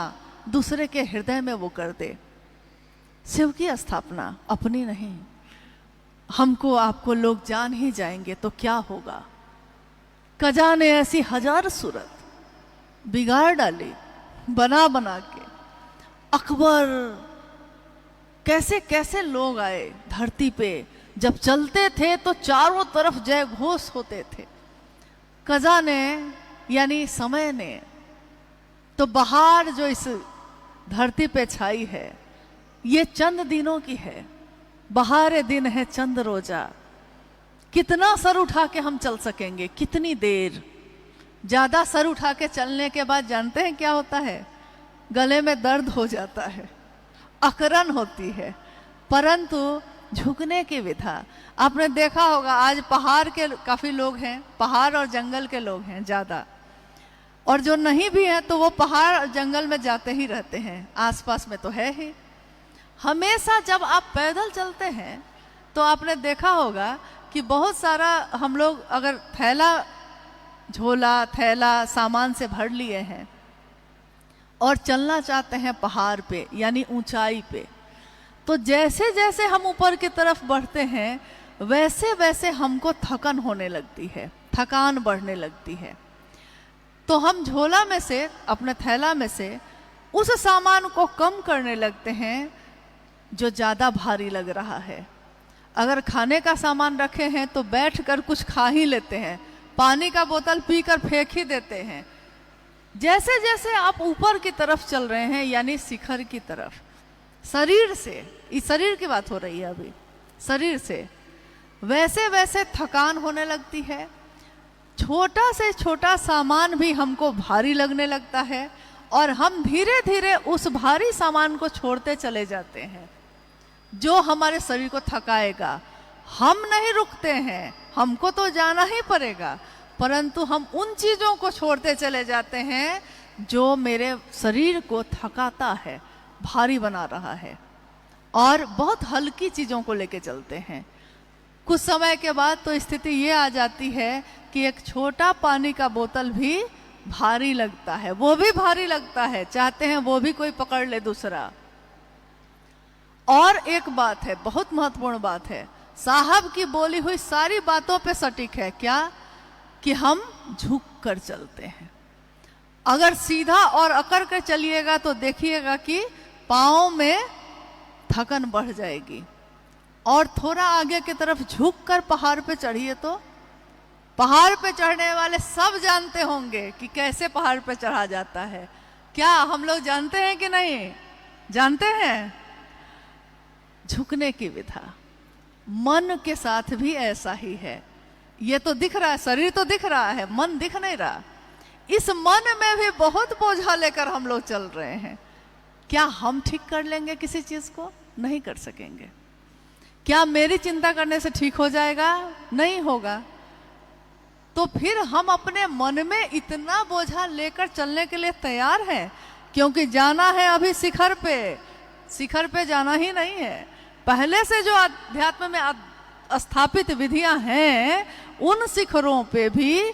दूसरे के हृदय में वो कर दे। शिव की स्थापना अपनी नहीं। हमको आपको लोग जान ही जाएंगे तो क्या होगा? कजा ने ऐसी हजार सूरत बिगाड़ डाली बना बना के। अकबर, कैसे कैसे लोग आए धरती पे, जब चलते थे तो चारों तरफ जय घोष होते थे। कजा ने यानी समय ने तो बहार जो इस धरती पे छाई है ये चंद दिनों की है। बहार दिन है चंद रोजा। कितना सर उठा के हम चल सकेंगे? कितनी देर? ज्यादा सर उठा के चलने के बाद जानते हैं क्या होता है? गले में दर्द हो जाता है, अकरन होती है। परंतु झुकने की विधा आपने देखा होगा। आज पहाड़ के काफी लोग हैं, पहाड़ और जंगल के लोग हैं ज्यादा, और जो नहीं भी हैं तो वो पहाड़ और जंगल में जाते ही रहते हैं, आसपास में तो है ही। हमेशा जब आप पैदल चलते हैं तो आपने देखा होगा कि बहुत सारा हम लोग अगर थैला, झोला थैला सामान से भर लिए हैं और चलना चाहते हैं पहाड़ पे यानी ऊंचाई पे, तो जैसे जैसे हम ऊपर की तरफ बढ़ते हैं वैसे वैसे हमको थकन होने लगती है, थकान बढ़ने लगती है। तो हम झोला में से, अपने थैला में से उस सामान को कम करने लगते हैं जो ज़्यादा भारी लग रहा है। अगर खाने का सामान रखे हैं तो बैठकर कुछ खा ही लेते हैं, पानी का बोतल पीकर फेंक ही देते हैं। जैसे जैसे आप ऊपर की तरफ चल रहे हैं, यानी शिखर की तरफ, शरीर से, इस शरीर की बात हो रही है अभी, शरीर से वैसे वैसे थकान होने लगती है। छोटा से छोटा सामान भी हमको भारी लगने लगता है और हम धीरे धीरे उस भारी सामान को छोड़ते चले जाते हैं जो हमारे शरीर को थकाएगा। हम नहीं रुकते हैं, हमको तो जाना ही पड़ेगा, परंतु हम उन चीज़ों को छोड़ते चले जाते हैं जो मेरे शरीर को थकाता है, भारी बना रहा है, और बहुत हल्की चीज़ों को लेके चलते हैं। कुछ समय के बाद तो स्थिति ये आ जाती है कि एक छोटा पानी का बोतल भी भारी लगता है, वो भी भारी लगता है, चाहते हैं वो भी कोई पकड़ ले दूसरा। और एक बात है, बहुत महत्वपूर्ण बात है, साहब की बोली हुई सारी बातों पे सटीक है, क्या कि हम झुक कर चलते हैं। अगर सीधा और अकड़ कर चलिएगा तो देखिएगा कि पाँव में थकन बढ़ जाएगी, और थोड़ा आगे की तरफ झुक कर पहाड़ पे चढ़िए तो पहाड़ पे चढ़ने वाले सब जानते होंगे कि कैसे पहाड़ पे चढ़ा जाता है। क्या हम लोग जानते हैं कि नहीं जानते हैं? झुकने की विधा मन के साथ भी ऐसा ही है। ये तो दिख रहा है, शरीर तो दिख रहा है, मन दिख नहीं रहा। इस मन में भी बहुत बोझा लेकर हम लोग चल रहे हैं। क्या हम ठीक कर लेंगे किसी चीज को? नहीं कर सकेंगे। क्या मेरी चिंता करने से ठीक हो जाएगा? नहीं होगा। तो फिर हम अपने मन में इतना बोझा लेकर चलने के लिए तैयार हैं, क्योंकि जाना है अभी शिखर पे। शिखर पे जाना ही नहीं है, पहले से जो अध्यात्म में स्थापित विधियां हैं उन शिखरों पे भी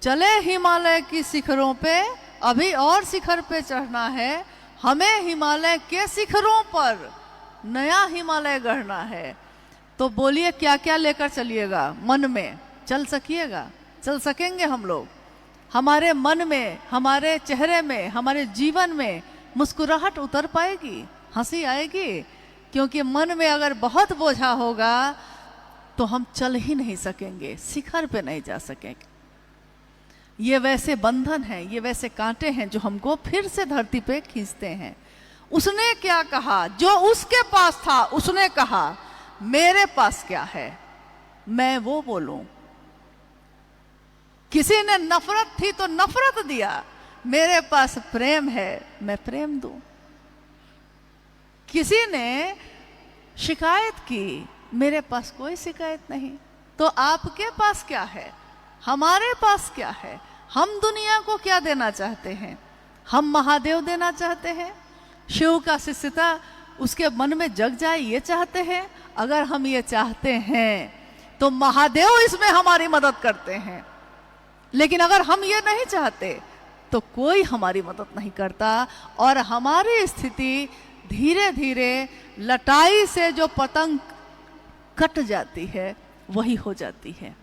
चले। हिमालय की शिखरों पे अभी और शिखर पे चढ़ना है, हमें हिमालय के शिखरों पर नया हिमालय गढ़ना है। तो बोलिए क्या क्या लेकर चलिएगा? मन में चल सकिएगा? चल सकेंगे हम लोग? हमारे मन में, हमारे चेहरे में, हमारे जीवन में मुस्कुराहट उतर पाएगी, हंसी आएगी? क्योंकि मन में अगर बहुत बोझा होगा तो हम चल ही नहीं सकेंगे, शिखर पे नहीं जा सकेंगे। ये वैसे बंधन हैं, ये वैसे कांटे हैं जो हमको फिर से धरती पे खींचते हैं। उसने क्या कहा? जो उसके पास था उसने कहा मेरे पास क्या है, मैं वो बोलूं। किसी ने नफरत थी तो नफरत दिया, मेरे पास प्रेम है, मैं प्रेम दूं। किसी ने शिकायत की, मेरे पास कोई शिकायत नहीं। तो आपके पास क्या है? हमारे पास क्या है? हम दुनिया को क्या देना चाहते हैं? हम महादेव देना चाहते हैं, शिव का शिष्यता उसके मन में जग जाए, ये चाहते हैं? अगर हम ये चाहते हैं तो महादेव इसमें हमारी मदद करते हैं। लेकिन अगर हम ये नहीं चाहते तो कोई हमारी मदद नहीं करता, और हमारी स्थिति धीरे धीरे लटाई से जो पतंग कट जाती है वही हो जाती है।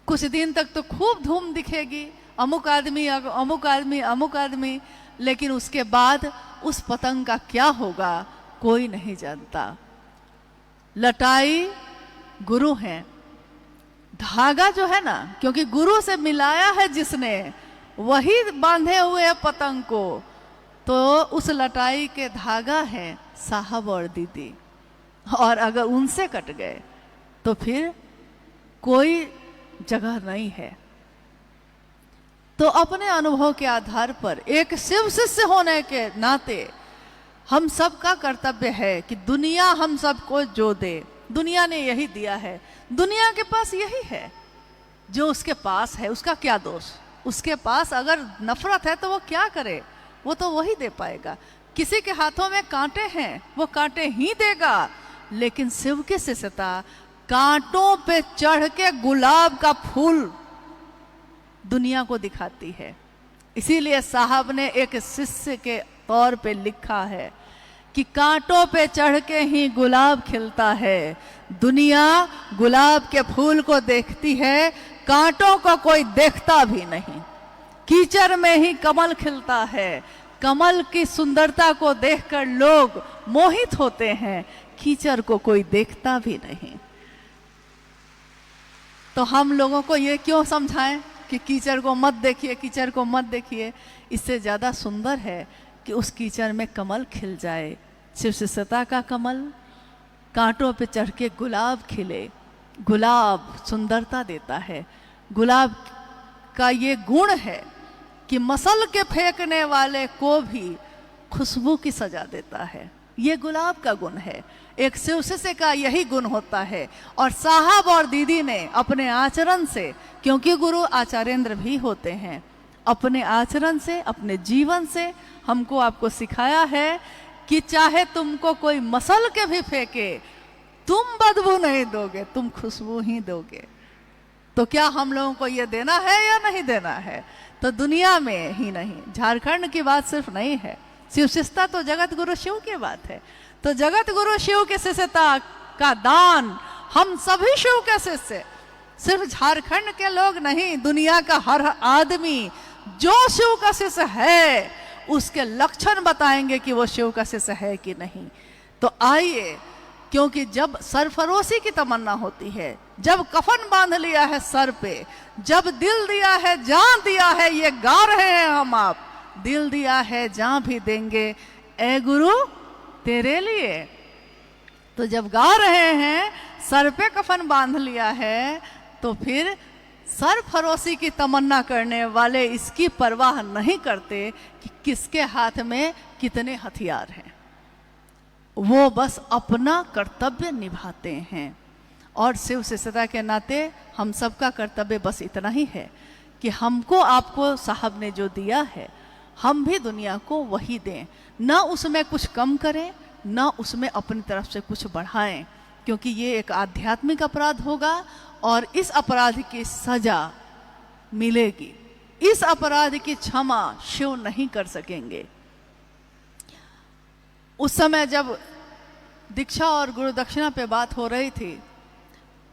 कुछ दिन तक तो खूब धूम दिखेगी, अमुक आदमी अमुक आदमी अमुक आदमी, लेकिन उसके बाद उस पतंग का क्या होगा कोई नहीं जानता। लटाई गुरु है, धागा जो है ना, क्योंकि गुरु से मिलाया है जिसने, वही बांधे हुए पतंग को। तो उस लटाई के धागा है साहब और दीदी, और अगर उनसे कट गए तो फिर कोई जगह नहीं है। तो अपने अनुभव के आधार पर एक शिव शिष्य होने के नाते हम सबका कर्तव्य है कि दुनिया हम सबको जो दे, दुनिया ने यही दिया है, दुनिया के पास यही है। जो उसके पास है उसका क्या दोष? उसके पास अगर नफरत है तो वो क्या करे? वो तो वही दे पाएगा। किसी के हाथों में कांटे हैं, वो कांटे ही देगा। लेकिन शिव की शिष्यता कांटों पे चढ़ के गुलाब का फूल दुनिया को दिखाती है। इसीलिए साहब ने एक शिष्य के तौर पे लिखा है कि कांटों पे चढ़ के ही गुलाब खिलता है, दुनिया गुलाब के फूल को देखती है, कांटों को कोई देखता भी नहीं। कीचड़ में ही कमल खिलता है, कमल की सुंदरता को देखकर लोग मोहित होते हैं, कीचड़ को कोई देखता भी नहीं। तो हम लोगों को ये क्यों समझाएं कि कीचड़ को मत देखिए, कीचड़ को मत देखिए। इससे ज़्यादा सुंदर है कि उस कीचड़ में कमल खिल जाए, शिव शिष्यता का कमल, कांटों पे चढ़ के गुलाब खिले। गुलाब सुंदरता देता है। गुलाब का ये गुण है कि मसल के फेंकने वाले को भी खुशबू की सजा देता है। ये गुलाब का गुण है। एक शिव शिष्य का यही गुण होता है। और साहब और दीदी ने अपने आचरण से, क्योंकि गुरु आचार्येंद्र भी होते हैं, अपने आचरण से, अपने जीवन से हमको आपको सिखाया है कि चाहे तुमको कोई मसल के भी फेंके, तुम बदबू नहीं दोगे, तुम खुशबू ही दोगे। तो क्या हम लोगों को ये देना है या नहीं देना है? तो दुनिया में ही नहीं, झारखंड की बात सिर्फ नहीं है, शिव शिष्यता तो जगत गुरु शिव की बात है। तो जगत गुरु शिव के शिष्यता का दान हम सभी शिव के शिष्य, सिर्फ झारखंड के लोग नहीं, दुनिया का हर आदमी जो शिव का शिष्य है उसके लक्षण बताएंगे कि वो शिव का शिष्य है कि नहीं। तो आइए, क्योंकि जब सरफरोशी की तमन्ना होती है, जब कफन बांध लिया है सर पे, जब दिल दिया है, जान दिया है, ये गा रहे हैं हम आप, दिल दिया है जान भी देंगे ए गुरु तेरे लिए। तो जब गा रहे हैं, सर पे कफन बांध लिया है, तो फिर सरफरोशी की तमन्ना करने वाले इसकी परवाह नहीं करते कि किसके हाथ में कितने हथियार हैं। वो बस अपना कर्तव्य निभाते हैं। और शिव शिष्यता के नाते हम सबका कर्तव्य बस इतना ही है कि हमको आपको साहब ने जो दिया है, हम भी दुनिया को वही दें, ना उसमें कुछ कम करें, ना उसमें अपनी तरफ से कुछ बढ़ाएं, क्योंकि ये एक आध्यात्मिक अपराध होगा और इस अपराध की सजा मिलेगी। इस अपराध की क्षमा शिव नहीं कर सकेंगे। उस समय जब दीक्षा और गुरु दक्षिणा पे बात हो रही थी,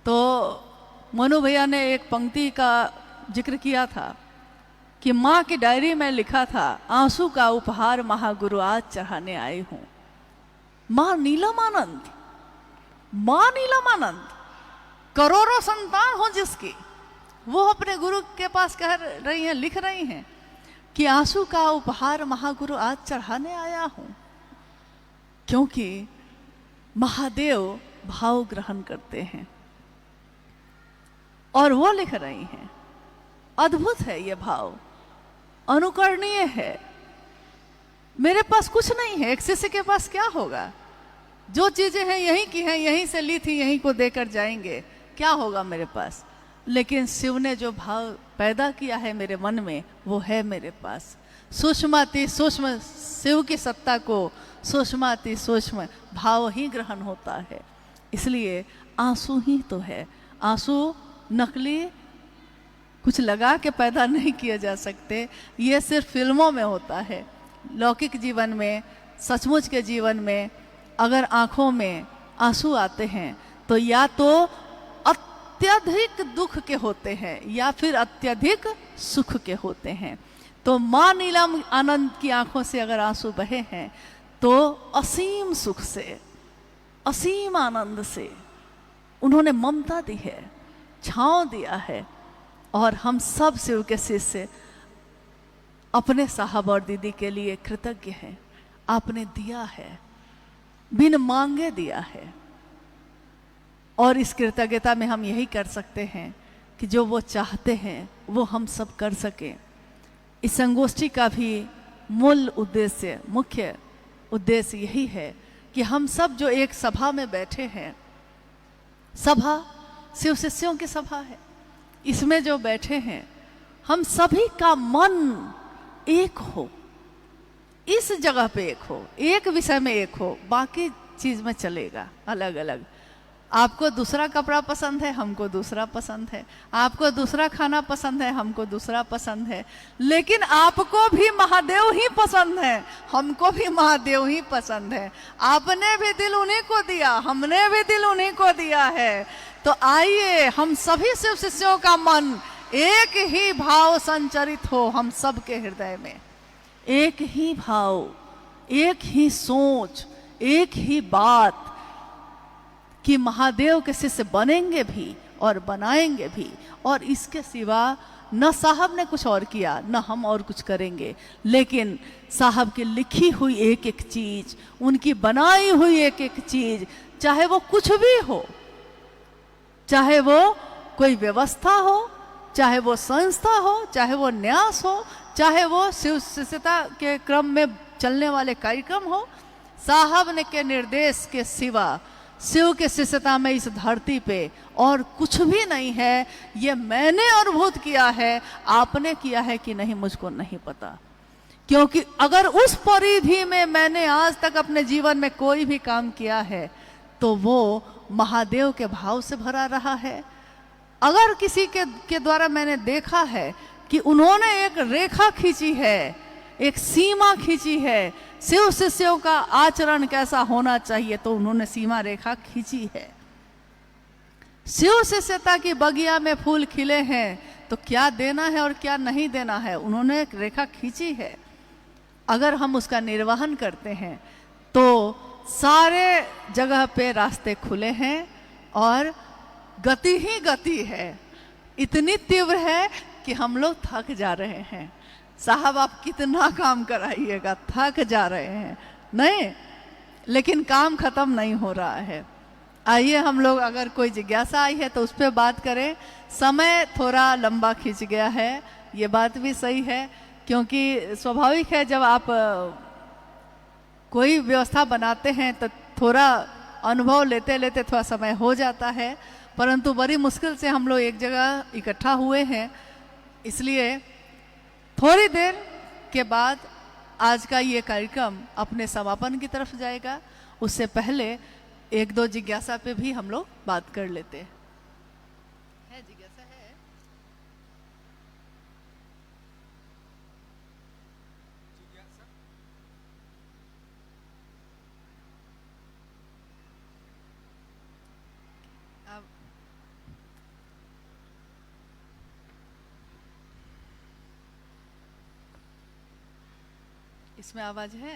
तो मनु भैया ने एक पंक्ति का जिक्र किया था कि माँ की डायरी में लिखा था, आंसू का उपहार महागुरु आज चढ़ाने आई हूँ। माँ नीलमानंद, माँ नीलमानंद, करोड़ों संतान हो जिसकी, वो अपने गुरु के पास कह रही हैं, लिख रही हैं कि आंसू का उपहार महागुरु आज चढ़ाने आया हूँ, क्योंकि महादेव भाव ग्रहण करते हैं। और वो लिख रही हैं, अद्भुत है ये भाव, अनुकरणीय है। मेरे पास कुछ नहीं है, एक शिष्य के पास क्या होगा? जो चीजें हैं यहीं की हैं, यहीं से ली थी, यहीं को देकर जाएंगे, क्या होगा मेरे पास? लेकिन शिव ने जो भाव पैदा किया है मेरे मन में, वो है मेरे पास। सूक्ष्माति सूक्ष्म शिव की सत्ता को सूक्ष्माति सूक्ष्म भाव ही ग्रहण होता है। इसलिए आंसू ही तो है। आंसू नकली कुछ लगा के पैदा नहीं किए जा सकते, ये सिर्फ फिल्मों में होता है। लौकिक जीवन में, सचमुच के जीवन में अगर आंखों में आंसू आते हैं तो या तो अत्यधिक दुख के होते हैं या फिर अत्यधिक सुख के होते हैं। तो माँ नीलम आनंद की आंखों से अगर आंसू बहे हैं तो असीम सुख से, असीम आनंद से उन्होंने ममता दी है, छांव दिया है। और हम सब शिव के शिष्य अपने साहब और दीदी के लिए कृतज्ञ हैं। आपने दिया है, बिन मांगे दिया है, और इस कृतज्ञता में हम यही कर सकते हैं कि जो वो चाहते हैं वो हम सब कर सकें। इस संगोष्ठी का भी मूल उद्देश्य, मुख्य उद्देश्य यही है कि हम सब जो एक सभा में बैठे हैं, सभा शिव शिष्यों की सभा है, इसमें जो बैठे हैं हम सभी का मन एक हो, इस जगह पे एक हो, एक विषय में एक हो, बाकी चीज में चलेगा अलग अलग। आपको दूसरा कपड़ा पसंद है, हमको दूसरा पसंद है, आपको दूसरा खाना पसंद है, हमको दूसरा पसंद है, लेकिन आपको भी महादेव ही पसंद है, हमको भी महादेव ही पसंद है। आपने भी दिल उन्हीं को दिया, हमने भी दिल उन्हीं को दिया है। तो आइए हम सभी शिव शिष्यों का मन एक ही भाव संचरित हो, हम सब के हृदय में एक ही भाव, एक ही सोच, एक ही बात, कि महादेव के शिष्य बनेंगे भी और बनाएंगे भी, और इसके सिवा न साहब ने कुछ और किया न हम और कुछ करेंगे, लेकिन साहब की लिखी हुई एक एक चीज, उनकी बनाई हुई एक एक चीज, चाहे वो कुछ भी हो, चाहे वो कोई व्यवस्था हो, चाहे वो संस्था हो, चाहे वो न्यास हो, चाहे वो शिव शिष्यता के क्रम में चलने वाले कार्यक्रम हो, साहब ने के निर्देश के सिवा शिव के शिष्यता में इस धरती पे और कुछ भी नहीं है। ये मैंने अनुभूत किया है, आपने किया है कि नहीं मुझको नहीं पता, क्योंकि अगर उस परिधि में मैंने आज तक अपने जीवन में कोई भी काम किया है तो वो महादेव के भाव से भरा रहा है। अगर किसी के द्वारा मैंने देखा है कि उन्होंने एक रेखा खींची है, एक सीमा खींची है, शिव शिष्यों का आचरण कैसा होना चाहिए, तो उन्होंने सीमा रेखा खींची है। शिव शिष्यता की बगिया में फूल खिले हैं तो क्या देना है और क्या नहीं देना है, उन्होंने एक रेखा खींची है। अगर हम उसका निर्वहन करते हैं तो सारे जगह पे रास्ते खुले हैं और गति ही गति है, इतनी तीव्र है कि हम लोग थक जा रहे हैं। साहब आप कितना काम कराइएगा, थक जा रहे हैं, नहीं, लेकिन काम खत्म नहीं हो रहा है। आइए हम लोग, अगर कोई जिज्ञासा आई है तो उस पर बात करें। समय थोड़ा लंबा खींच गया है, ये बात भी सही है, क्योंकि स्वाभाविक है जब आप कोई व्यवस्था बनाते हैं तो थोड़ा अनुभव लेते लेते थोड़ा समय हो जाता है, परंतु बड़ी मुश्किल से हम लोग एक जगह इकट्ठा हुए हैं, इसलिए थोड़ी देर के बाद आज का ये कार्यक्रम अपने समापन की तरफ जाएगा। उससे पहले एक दो जिज्ञासा पे भी हम लोग बात कर लेते हैं। है जिज्ञासा है? अब इसमें आवाज है?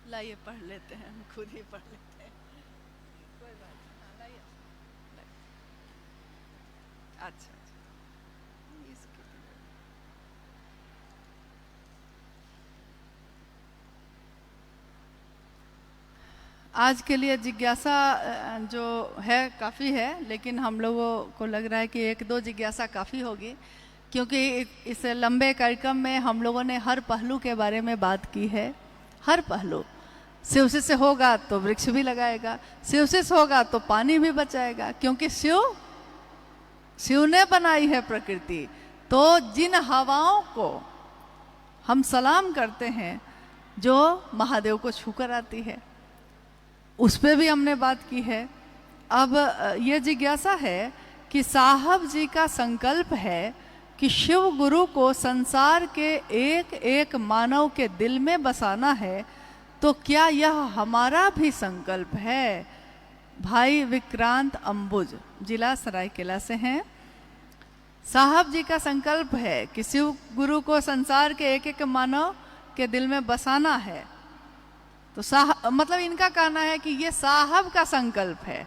लाइए पढ़ लेते हैं, हम खुद ही पढ़ लेते हैं, कोई बात नहीं। हाँ, लाइए। अच्छा आज के लिए जिज्ञासा जो है काफ़ी है, लेकिन हम लोगों को लग रहा है कि एक दो जिज्ञासा काफ़ी होगी, क्योंकि इस लंबे कार्यक्रम में हम लोगों ने हर पहलू के बारे में बात की है। हर पहलू, शिव से होगा तो वृक्ष भी लगाएगा, शिव से होगा तो पानी भी बचाएगा, क्योंकि शिव ने बनाई है प्रकृति। तो जिन हवाओं को हम सलाम करते हैं जो महादेव को छूकर आती है, उस पर भी हमने बात की है। अब ये जिज्ञासा है कि साहब जी का संकल्प है कि शिव गुरु को संसार के एक एक मानव के दिल में बसाना है, तो क्या यह हमारा भी संकल्प है? भाई विक्रांत अंबुज जिला सरायकेला से हैं। साहब जी का संकल्प है कि शिव गुरु को संसार के एक एक मानव के दिल में बसाना है, तो मतलब इनका कहना है कि ये साहब का संकल्प है,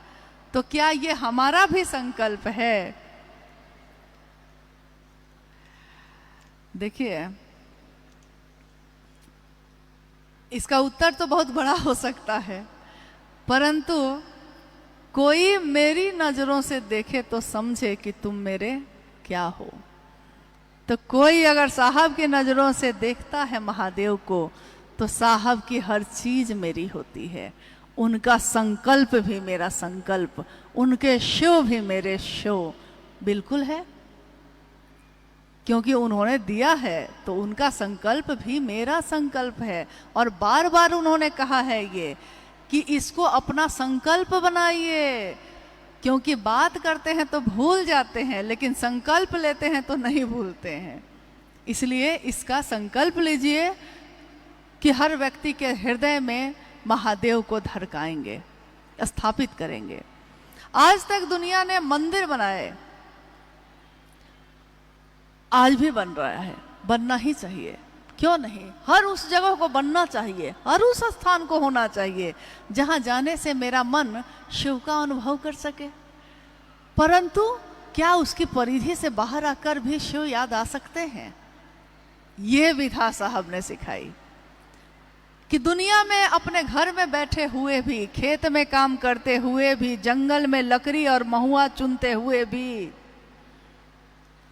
तो क्या ये हमारा भी संकल्प है? देखिए, इसका उत्तर तो बहुत बड़ा हो सकता है, परंतु कोई मेरी नजरों से देखे तो समझे कि तुम मेरे क्या हो। तो कोई अगर साहब की नजरों से देखता है महादेव को, तो साहब की हर चीज मेरी होती है, उनका संकल्प भी मेरा संकल्प, उनके शिव भी मेरे शिव बिल्कुल है, क्योंकि उन्होंने दिया है तो उनका संकल्प भी मेरा संकल्प है। और बार बार उन्होंने कहा है ये कि इसको अपना संकल्प बनाइए, क्योंकि बात करते हैं तो भूल जाते हैं, लेकिन संकल्प लेते हैं तो नहीं भूलते हैं। इसलिए इसका संकल्प लीजिए कि हर व्यक्ति के हृदय में महादेव को धड़काएंगे, स्थापित करेंगे। आज तक दुनिया ने मंदिर बनाए, आज भी बन रहा है, बनना ही चाहिए, क्यों नहीं, हर उस जगह को बनना चाहिए, हर उस स्थान को होना चाहिए जहां जाने से मेरा मन शिव का अनुभव कर सके। परंतु क्या उसकी परिधि से बाहर आकर भी शिव याद आ सकते हैं? ये विधा साहब ने सिखाई कि दुनिया में अपने घर में बैठे हुए भी, खेत में काम करते हुए भी, जंगल में लकड़ी और महुआ चुनते हुए भी,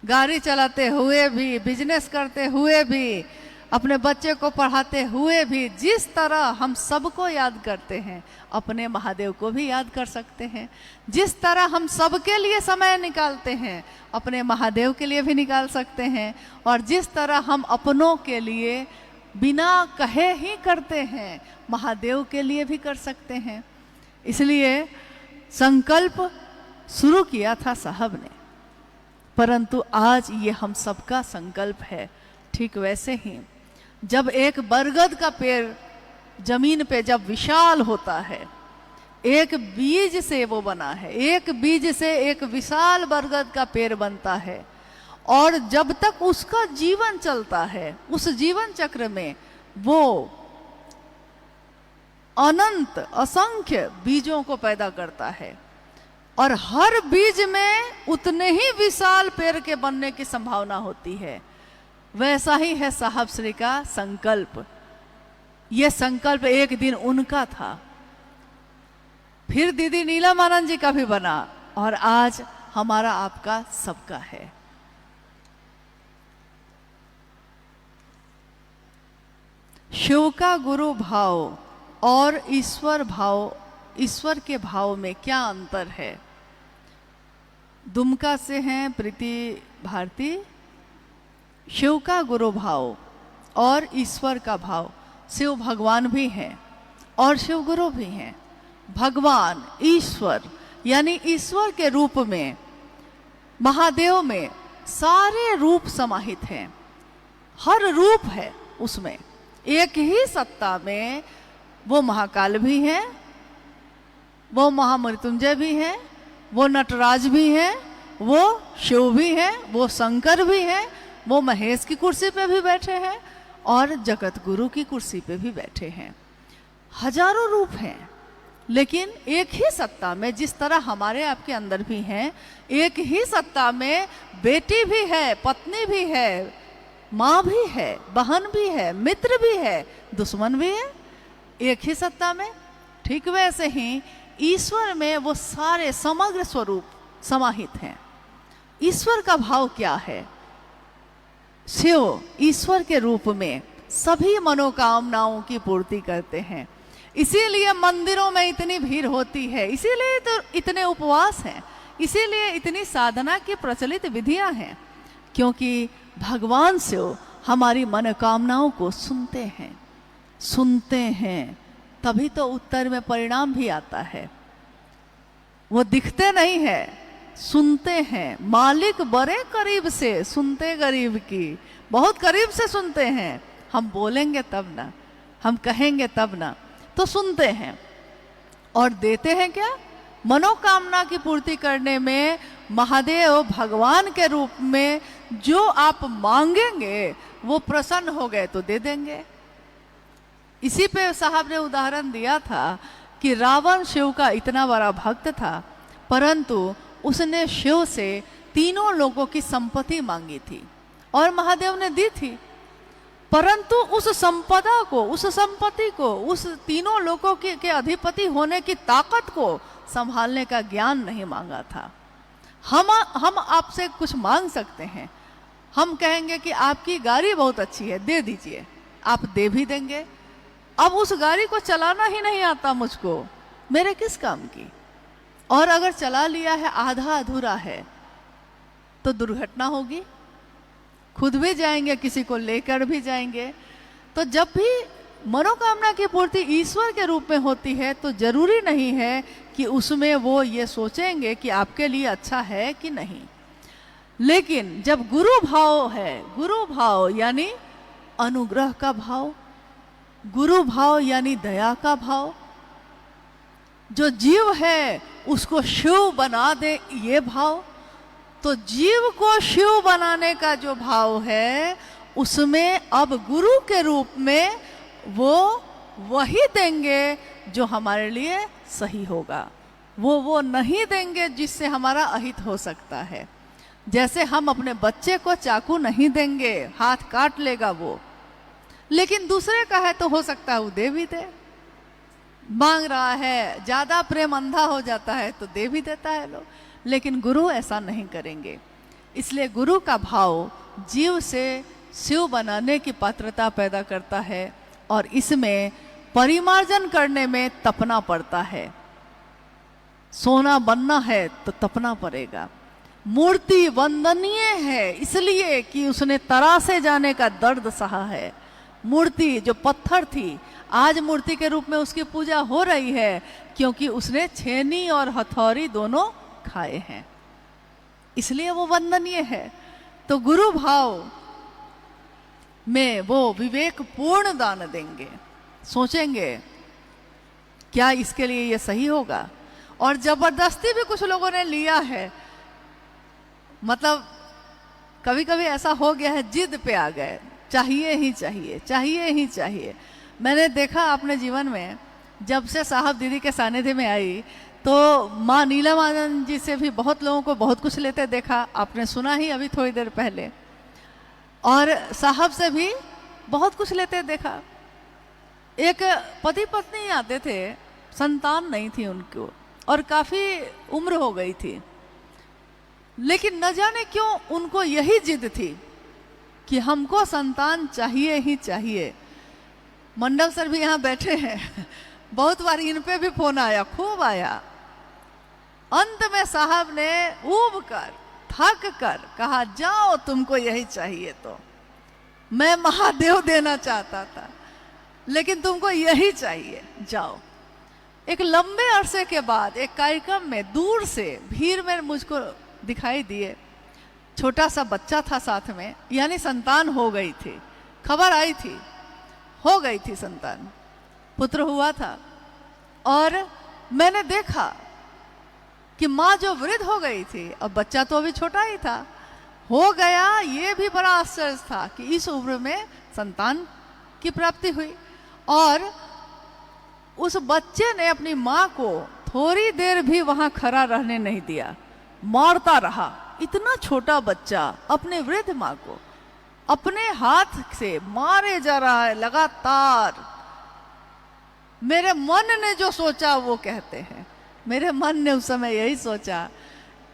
गाड़ी चलाते हुए भी, बिजनेस करते हुए भी, अपने बच्चे को पढ़ाते हुए भी, जिस तरह हम सबको याद करते हैं अपने महादेव को भी याद कर सकते हैं। जिस तरह हम सबके लिए समय निकालते हैं अपने महादेव के लिए भी निकाल सकते हैं। और जिस तरह हम अपनों के लिए बिना कहे ही करते हैं महादेव के लिए भी कर सकते हैं। इसलिए संकल्प शुरू किया था साहब ने, परंतु आज ये हम सबका संकल्प है। ठीक वैसे ही जब एक बरगद का पेड़ जमीन पे जब विशाल होता है, एक बीज से वो बना है, एक बीज से एक विशाल बरगद का पेड़ बनता है, और जब तक उसका जीवन चलता है उस जीवन चक्र में वो अनंत असंख्य बीजों को पैदा करता है, और हर बीज में उतने ही विशाल पेड़ के बनने की संभावना होती है। वैसा ही है साहब श्री का संकल्प। यह संकल्प एक दिन उनका था, फिर दीदी नीलम आनंद जी का भी बना, और आज हमारा आपका सबका है। शिव का गुरु भाव और ईश्वर भाव, ईश्वर के भाव में क्या अंतर है? दुमका से हैं प्रीति भारती। शिव का गुरु भाव और ईश्वर का भाव, शिव भगवान भी हैं और शिव गुरु भी हैं। भगवान ईश्वर यानी ईश्वर के रूप में महादेव में सारे रूप समाहित हैं, हर रूप है उसमें। एक ही सत्ता में वो महाकाल भी हैं, वो महामृत्युंजय भी हैं, वो नटराज भी हैं, वो शिव भी हैं, वो शंकर भी हैं, वो महेश की कुर्सी पे भी बैठे हैं और जगत गुरु की कुर्सी पे भी बैठे हैं। हजारों रूप हैं, लेकिन एक ही सत्ता में, जिस तरह हमारे आपके अंदर भी हैं, एक ही सत्ता में बेटी भी है, पत्नी भी है, माँ भी है, बहन भी है, मित्र भी है, दुश्मन भी है, एक ही सत्ता में। ठीक वैसे ही ईश्वर में वो सारे समग्र स्वरूप समाहित हैं। ईश्वर का भाव क्या है? शिव ईश्वर के रूप में सभी मनोकामनाओं की पूर्ति करते हैं। इसीलिए मंदिरों में इतनी भीड़ होती है, इसीलिए तो इतने उपवास हैं, इसीलिए इतनी साधना की प्रचलित विधियां हैं, क्योंकि भगवान शिव हमारी मनोकामनाओं को सुनते हैं, तभी तो उत्तर में परिणाम भी आता है। वो दिखते नहीं है, सुनते हैं। मालिक बड़े करीब से सुनते गरीब की, बहुत करीब से सुनते हैं। हम बोलेंगे तब ना, हम कहेंगे तब ना, तो सुनते हैं। और देते हैं क्या? मनोकामना की पूर्ति करने में महादेव भगवान के रूप में जो आप मांगेंगे वो प्रसन्न हो गए तो दे देंगे। इसी पे साहब ने उदाहरण दिया था कि रावण शिव का इतना बड़ा भक्त था, परंतु उसने शिव से तीनों लोगों की संपत्ति मांगी थी और महादेव ने दी थी, परंतु उस संपदा को, उस संपत्ति को, उस तीनों लोगों के अधिपति होने की ताकत को संभालने का ज्ञान नहीं मांगा था। हम आपसे कुछ मांग सकते हैं, हम कहेंगे कि आपकी गाड़ी बहुत अच्छी है, दे दीजिए, आप दे भी देंगे। अब उस गाड़ी को चलाना ही नहीं आता मुझको, मेरे किस काम की? और अगर चला लिया है, आधा अधूरा है, तो दुर्घटना होगी, खुद भी जाएंगे, किसी को लेकर भी जाएंगे। तो जब भी मनोकामना की पूर्ति ईश्वर के रूप में होती है तो जरूरी नहीं है कि उसमें वो ये सोचेंगे कि आपके लिए अच्छा है कि नहीं। लेकिन जब गुरु भाव है, गुरु भाव यानी अनुग्रह का भाव, गुरु भाव यानी दया का भाव, जो जीव है उसको शिव बना दे, ये भाव, तो जीव को शिव बनाने का जो भाव है उसमें अब गुरु के रूप में वो वही देंगे जो हमारे लिए सही होगा, वो नहीं देंगे जिससे हमारा अहित हो सकता है। जैसे हम अपने बच्चे को चाकू नहीं देंगे, हाथ काट लेगा वो, लेकिन दूसरे का है तो हो सकता है वो दे भी दे। मांग रहा है, ज्यादा प्रेम अंधा हो जाता है तो दे भी देता है लोग, लेकिन गुरु ऐसा नहीं करेंगे। इसलिए गुरु का भाव जीव से शिव बनाने की पात्रता पैदा करता है और इसमें परिमार्जन करने में तपना पड़ता है। सोना बनना है तो तपना पड़ेगा। मूर्ति वंदनीय है इसलिए कि उसने तरासे जाने का दर्द सहा है। मूर्ति जो पत्थर थी, आज मूर्ति के रूप में उसकी पूजा हो रही है क्योंकि उसने छेनी और हथौड़ी दोनों खाए हैं, इसलिए वो वंदनीय है। तो गुरु भाव में वो विवेक पूर्ण दान देंगे, सोचेंगे क्या इसके लिए ये सही होगा। और जबरदस्ती भी कुछ लोगों ने लिया है, मतलब कभी कभी ऐसा हो गया है, जिद पे आ गए, चाहिए ही चाहिए, चाहिए ही चाहिए। मैंने देखा अपने जीवन में, जब से साहब दीदी के सानिध्य में आई तो माँ नीलम आनंद जी से भी बहुत लोगों को बहुत कुछ लेते देखा, आपने सुना ही अभी थोड़ी देर पहले, और साहब से भी बहुत कुछ लेते देखा। एक पति पत्नी आते थे, संतान नहीं थी उनको और काफी उम्र हो गई थी, लेकिन न जाने क्यों उनको यही जिद थी कि हमको संतान चाहिए ही चाहिए। मंडल सर भी यहाँ बैठे हैं, बहुत बार इन पे भी फोन आया, खूब आया। अंत में साहब ने ऊब कर थक कर कहा, जाओ तुमको यही चाहिए तो मैं महादेव देना चाहता था, लेकिन तुमको यही चाहिए, जाओ। एक लंबे अरसे के बाद एक कार्यक्रम में दूर से भीड़ में मुझको दिखाई दिए, छोटा सा बच्चा था साथ में, यानी संतान हो गई थी, खबर आई थी, हो गई थी संतान, पुत्र हुआ था। और मैंने देखा कि माँ जो वृद्ध हो गई थी, अब बच्चा तो अभी छोटा ही था, हो गया। ये भी बड़ा आश्चर्य था कि इस उम्र में संतान की प्राप्ति हुई। और उस बच्चे ने अपनी माँ को थोड़ी देर भी वहां खड़ा रहने नहीं दिया, मारता रहा। इतना छोटा बच्चा अपने वृद्ध माँ को अपने हाथ से मारे जा रहा है लगातार। मेरे मन ने जो सोचा वो कहते हैं, मेरे मन ने उस समय यही सोचा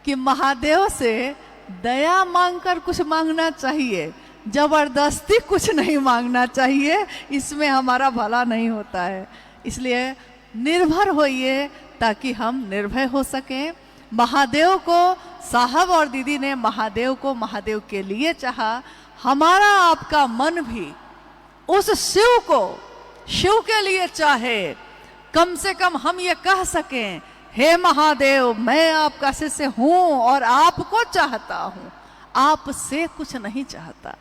कि महादेव से दया मांगकर कुछ मांगना चाहिए, जबरदस्ती कुछ नहीं मांगना चाहिए, इसमें हमारा भला नहीं होता है। इसलिए निर्भर होइए ताकि हम निर्भय हो सकें। महादेव को साहब और दीदी ने महादेव को महादेव के लिए चाहा, हमारा आपका मन भी उस शिव को शिव के लिए चाहे। कम से कम हम ये कह सकें, हे महादेव, मैं आपका शिष्य हूं और आपको चाहता हूं, आपसे कुछ नहीं चाहता।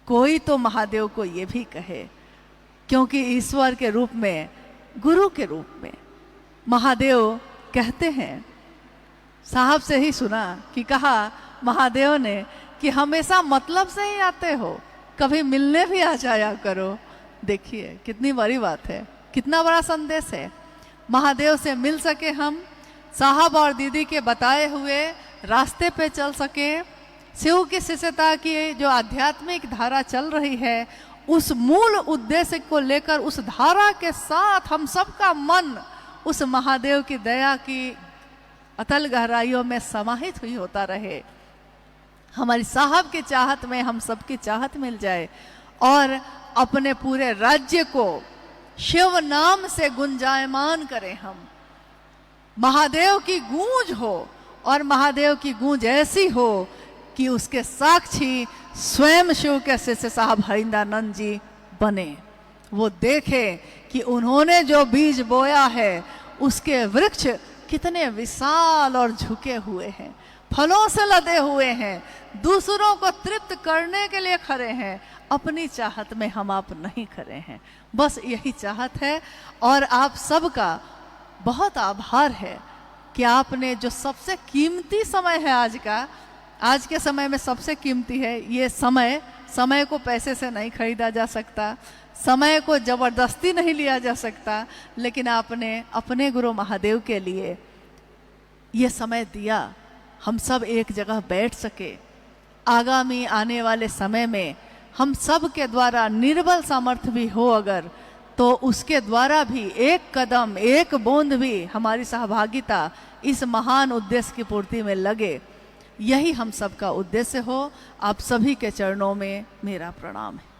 कोई तो महादेव को ये भी कहे, क्योंकि ईश्वर के रूप में, गुरु के रूप में महादेव कहते हैं। साहब से ही सुना कि कहा महादेव ने कि हमेशा मतलब से ही आते हो, कभी मिलने भी आ जाया करो। देखिए कितनी बड़ी बात है, कितना बड़ा संदेश है। महादेव से मिल सके हम, साहब और दीदी के बताए हुए रास्ते पे चल सके, शिव की शिष्यता की जो आध्यात्मिक धारा चल रही है उस मूल उद्देश्य को लेकर, उस धारा के साथ हम सबका मन उस महादेव की दया की अतल गहराइयों में समाहित हुई होता रहे। हमारी साहब की चाहत में हम सबकी चाहत मिल जाए और अपने पूरे राज्य को शिव नाम से गुंजायमान करें हम। महादेव की गूंज हो और महादेव की गूंज ऐसी हो कि उसके साक्षी स्वयं शिव के शिष्य साहब हरिंद्रानंद जी बने। वो देखे कि उन्होंने जो बीज बोया है उसके वृक्ष कितने विशाल और झुके हुए हैं, फलों से लदे हुए हैं, दूसरों को तृप्त करने के लिए खड़े हैं। अपनी चाहत में हम आप नहीं खड़े हैं, बस यही चाहत है। और आप सबका बहुत आभार है कि आपने जो सबसे कीमती समय है आज का, आज के समय में सबसे कीमती है ये समय समय को पैसे से नहीं खरीदा जा सकता, समय को जबरदस्ती नहीं लिया जा सकता, लेकिन आपने अपने गुरु महादेव के लिए ये समय दिया, हम सब एक जगह बैठ सके। आगामी आने वाले समय में हम सब के द्वारा निर्बल सामर्थ्य भी हो अगर, तो उसके द्वारा भी एक कदम, एक बूंद भी हमारी सहभागिता इस महान उद्देश्य की पूर्ति में लगे, यही हम सबका उद्देश्य हो। आप सभी के चरणों में मेरा प्रणाम है।